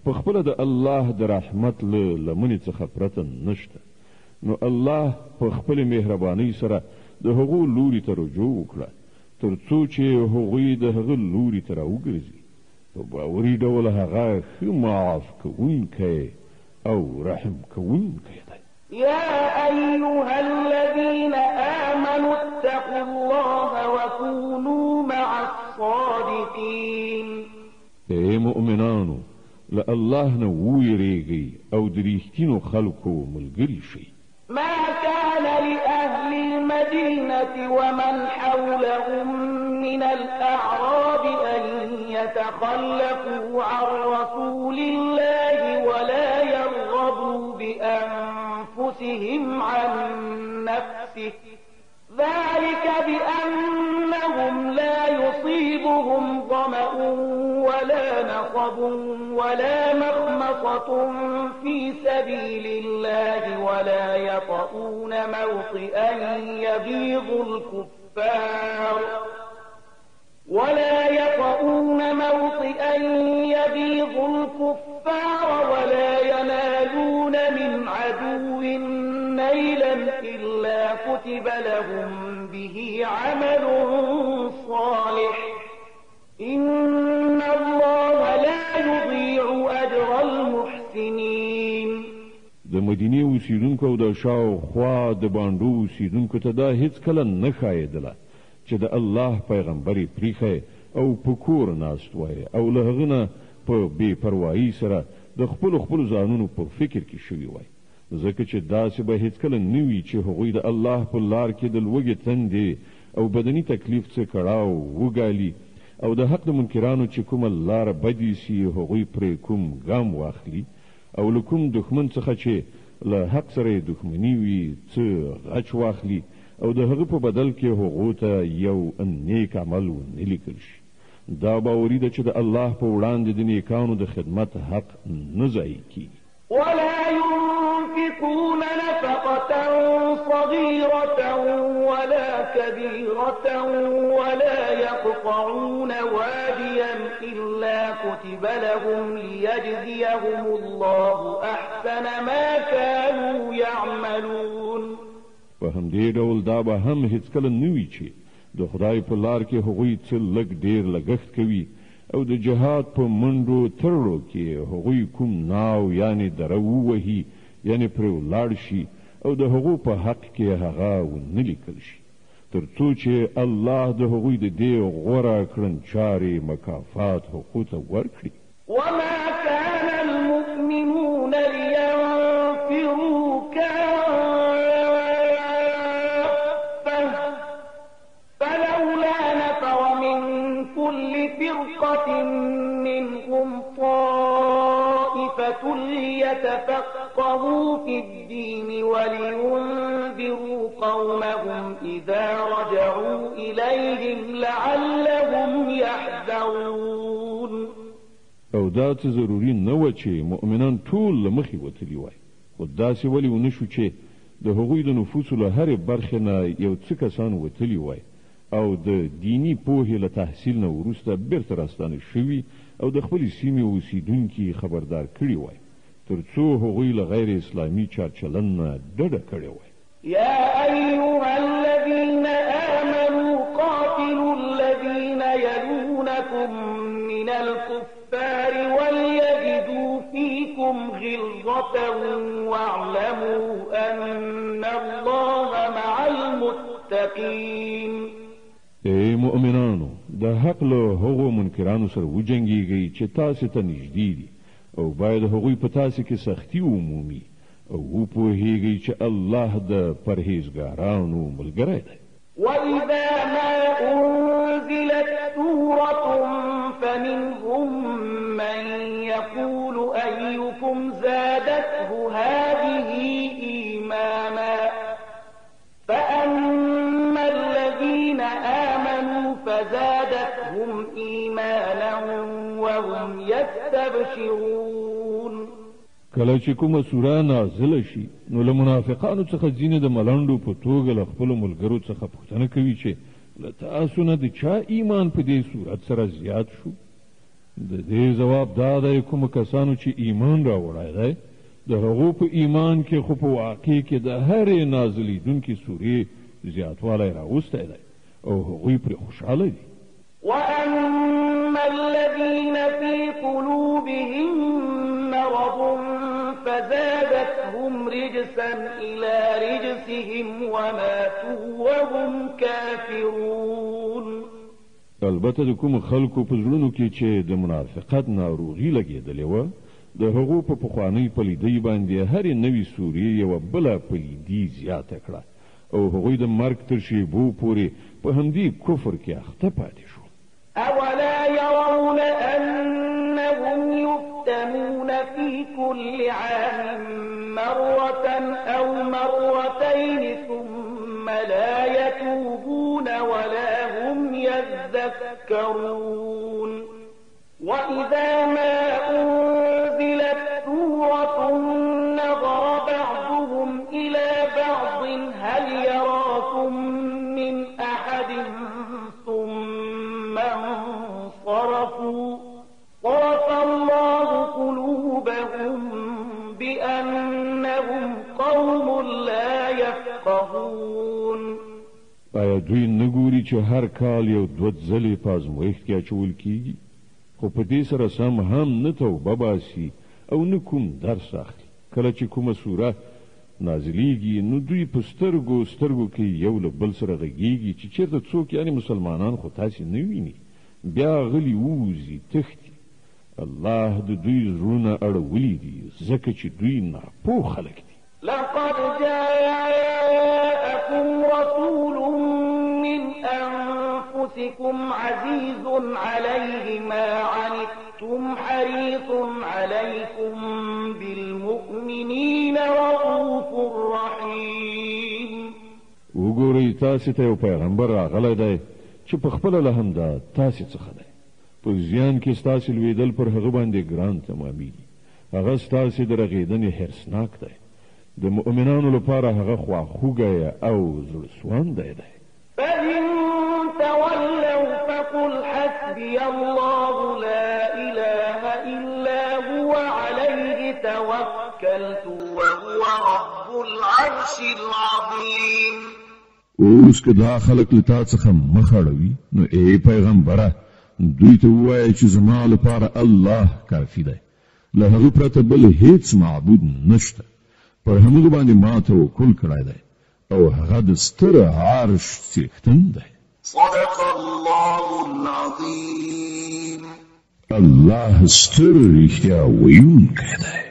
په خپله د الله د رحمت له لمنې څخه پرته نشته. نو الله په خپل مهربانۍ سره د هغو لوري ته رجوع وکړه تر څو چې هغوی د هغه لوري ته راوګرځي. په باوري ډول هغه ښه معاف کوونکی او رحم کوونکی دی. يا أيها الذين آمنوا اتقوا الله وكونوا مع الصادقين. ای مؤمنانو، له الله نه وویریږئ او د رښتینو خلکو ملګري شئ. ما كان لأهل المدينة ومن حولهم من الأعراب أن يتخلفوا عن رسول الله ولا يرغبوا بأنفسهم عن نفسه، ذلك بأنهم لا يصيبهم ظمأ ولا نصب ولا مخمصة في سبيل الله ولا يطؤون موطئا يغيظ الكفار ولا ينالون من عدو نيلا إلا كتب لهم به عمل صالح إن الله لا يضيع أجر المحسنين. د مدینې اوسیدونکو او د شاوخوا د باندو اوسیدونکو ته دا هیڅ کله نه ښایېدله چې د الله پیغمبر یې پریښی او په کور ناست وای او له هغه نه په بې پروایي سره د خپلو ځانونو په فکر کې شوي وای، ځکه چې داسې به هیڅکله نه وي چې هغوی د الله په لار کې د لوږې تندې او بدني تکلیف څه کړاو وګالي، او د حق د منکرانو چې کومه لاره بدې سي هغوی پرې کوم ګام واخلي، او له کوم دښمن څخه چې له حق سره یې دښمني وي څه غچ واخلي، او د هغه په بدل کې هغو ته یو نیک عمل ونه لیکل شي. دا باوري ده چې د الله په وړاندې د نیکانو د خدمت حق نه ضایع کیږي. ولا ينفقون نفقة صغيرة ولا كبيرة ولا يقطعون واديا إلا كتب لهم ليجزيهم الله أحسن ما كانوا يعملون. په همدې ډول دا به هم هیڅکله نه وي چې د خدای په لار کې هغوی څه لږ ډېر لګښت کوي او د جهاد په منډو ترړو کې هغوی کوم ناو یعنی دره ووهي یعنی پرې ولاړ شي او د هغو په حق کې هغه ونه لیکل شي تر څو چې الله د هغوی د دې غوره کړنچارې مکافات هغو ته ورکړي. وما كان المؤمنون لينفروا كافة فلولا نفر من كل فرقة منهم طائفة ليتفقهوا في الدين ولينذروا قومهم إذا رجعوا إليهم لعلهم يحذرون. او دا څه ضروري نه و چې مؤمنان ټول له مخې وتلي وای خو داسې ولې ونه شو چې د هغوی د نفوسو له هرې برخې نه یو څه کسان وتلي وای او د دینی پوهې له تحصیل نه وروسته بیرته راستانه شوي او د خپلې سیمې اوسیدونکي خبردار کړي وای تر څو هغوی له غیر اسلامي چارچلن نه ډډه کړې وای. يا أيها الذين آمنوا قاتلوا الذين يلونكم من الكفار وليجدوا فيكم غلظة واعلموا أن الله مع المتقين. ای مؤمنانو د حق له هغو منکرانو سره وجنګیږئ چې تاسو ته نږدې دي او باید هغوی په تاسو کې سختي ومومي او وپوهیږئ چې الله د پرهیزګارانو ملګری دی. وإذا ما أنزلت سورة فمنهم من يقول أيكم زادته هذه إيمانا فأما الذين آمنوا فزادتهم إيمانا وهم يستبشرون. کله چې کومه سوره نازله شي نو له منافقانو څخه ځینې د ملنډو په توګه له خپلو ملګرو څخه پوښتنه کوي چې له تاسو نه د چا ایمان په دې صورت سره زیات شو؟ د دې ځواب دا دی کومو کسانو چې ایمان راوړی دی د هغو په ایمان کې خو په واقع کې د هرې نازلېدونکې سورې زیاتوالی راوستی دی او هغوی پرې خوشحاله دي. وأما الذين في قلوبهم مرض فزادتهم رجسا إلى رجسهم وماتوا وهم كافرون. البته د کوم خلکو په زړونو کې چې د منافقت ناروغي لګېدلې وه د هغو په پخوانۍ پلیدۍ باندې هرې نوې سورې یوه بله پلیدي زیاته کړه او هغوی د مرګ تر شېبو پورې په همدې کفر کې اخته پاتې شول. أولا يرون أنهم يفتنون في كل عام مرة أو مرتين ثم لا يتوبون ولا هم يذكرون. وإذا ما أنزلت سورة نظر بعضهم إلى بعض هل يراكم من أحد ثم انصرفوا صرف الله قلوبهم بأنهم قوم لا يفقهون. آیا دوی نګوري چې هر کال یو دوه ځلې په ازمویښت کې اچول کیږي خو په دې سره سم هم نه توبه باسي او نه کوم درس اخلي؟ کله چې کومه سوره نازلیږي نو دوی په سترګو کې یو له بل سره غږیږي چې چېرته څوک یعنې مسلمانان خو تاسې نه ویني بیا غلي ووځي تښتي. الله د دوی زړونه اړولي دي ځکه چې دوی ناپوه خلک دي. لقد جاءكم رسول من أنفسكم عزيز عليه ما عنتم حريص عليكم بالمؤمنين رؤوف رحيم. وګورئ تاسې ته یو پیغمبر راغلی دی چې په خپله له همدا تاسې څخه دی په زیان کې ستاسې لوېدل پر هغه باندې ګران تمامیږي. هغه ستاسې د رغېدنې حرصناک دی د مؤمنانو لپاره هغه خواخوږی او زړسواندی دی. فإن تولوا فقل حسبي الله لا إله إلا هو عليه توكلت وهو رب العرش العظيم. اوس که دا خلک له تا څخه مخ اړوي نو ای پیغمبره دوی ته ووایه چې زما لپاره الله کافي دی، له هغه پرته بل هیڅ معبود نشته، پر همغه باندې ما توکل کړی دی او هغه د ستر عرش څښتن دی. صدق الله العظيم. الله ستر رښتیا ویونکی دی.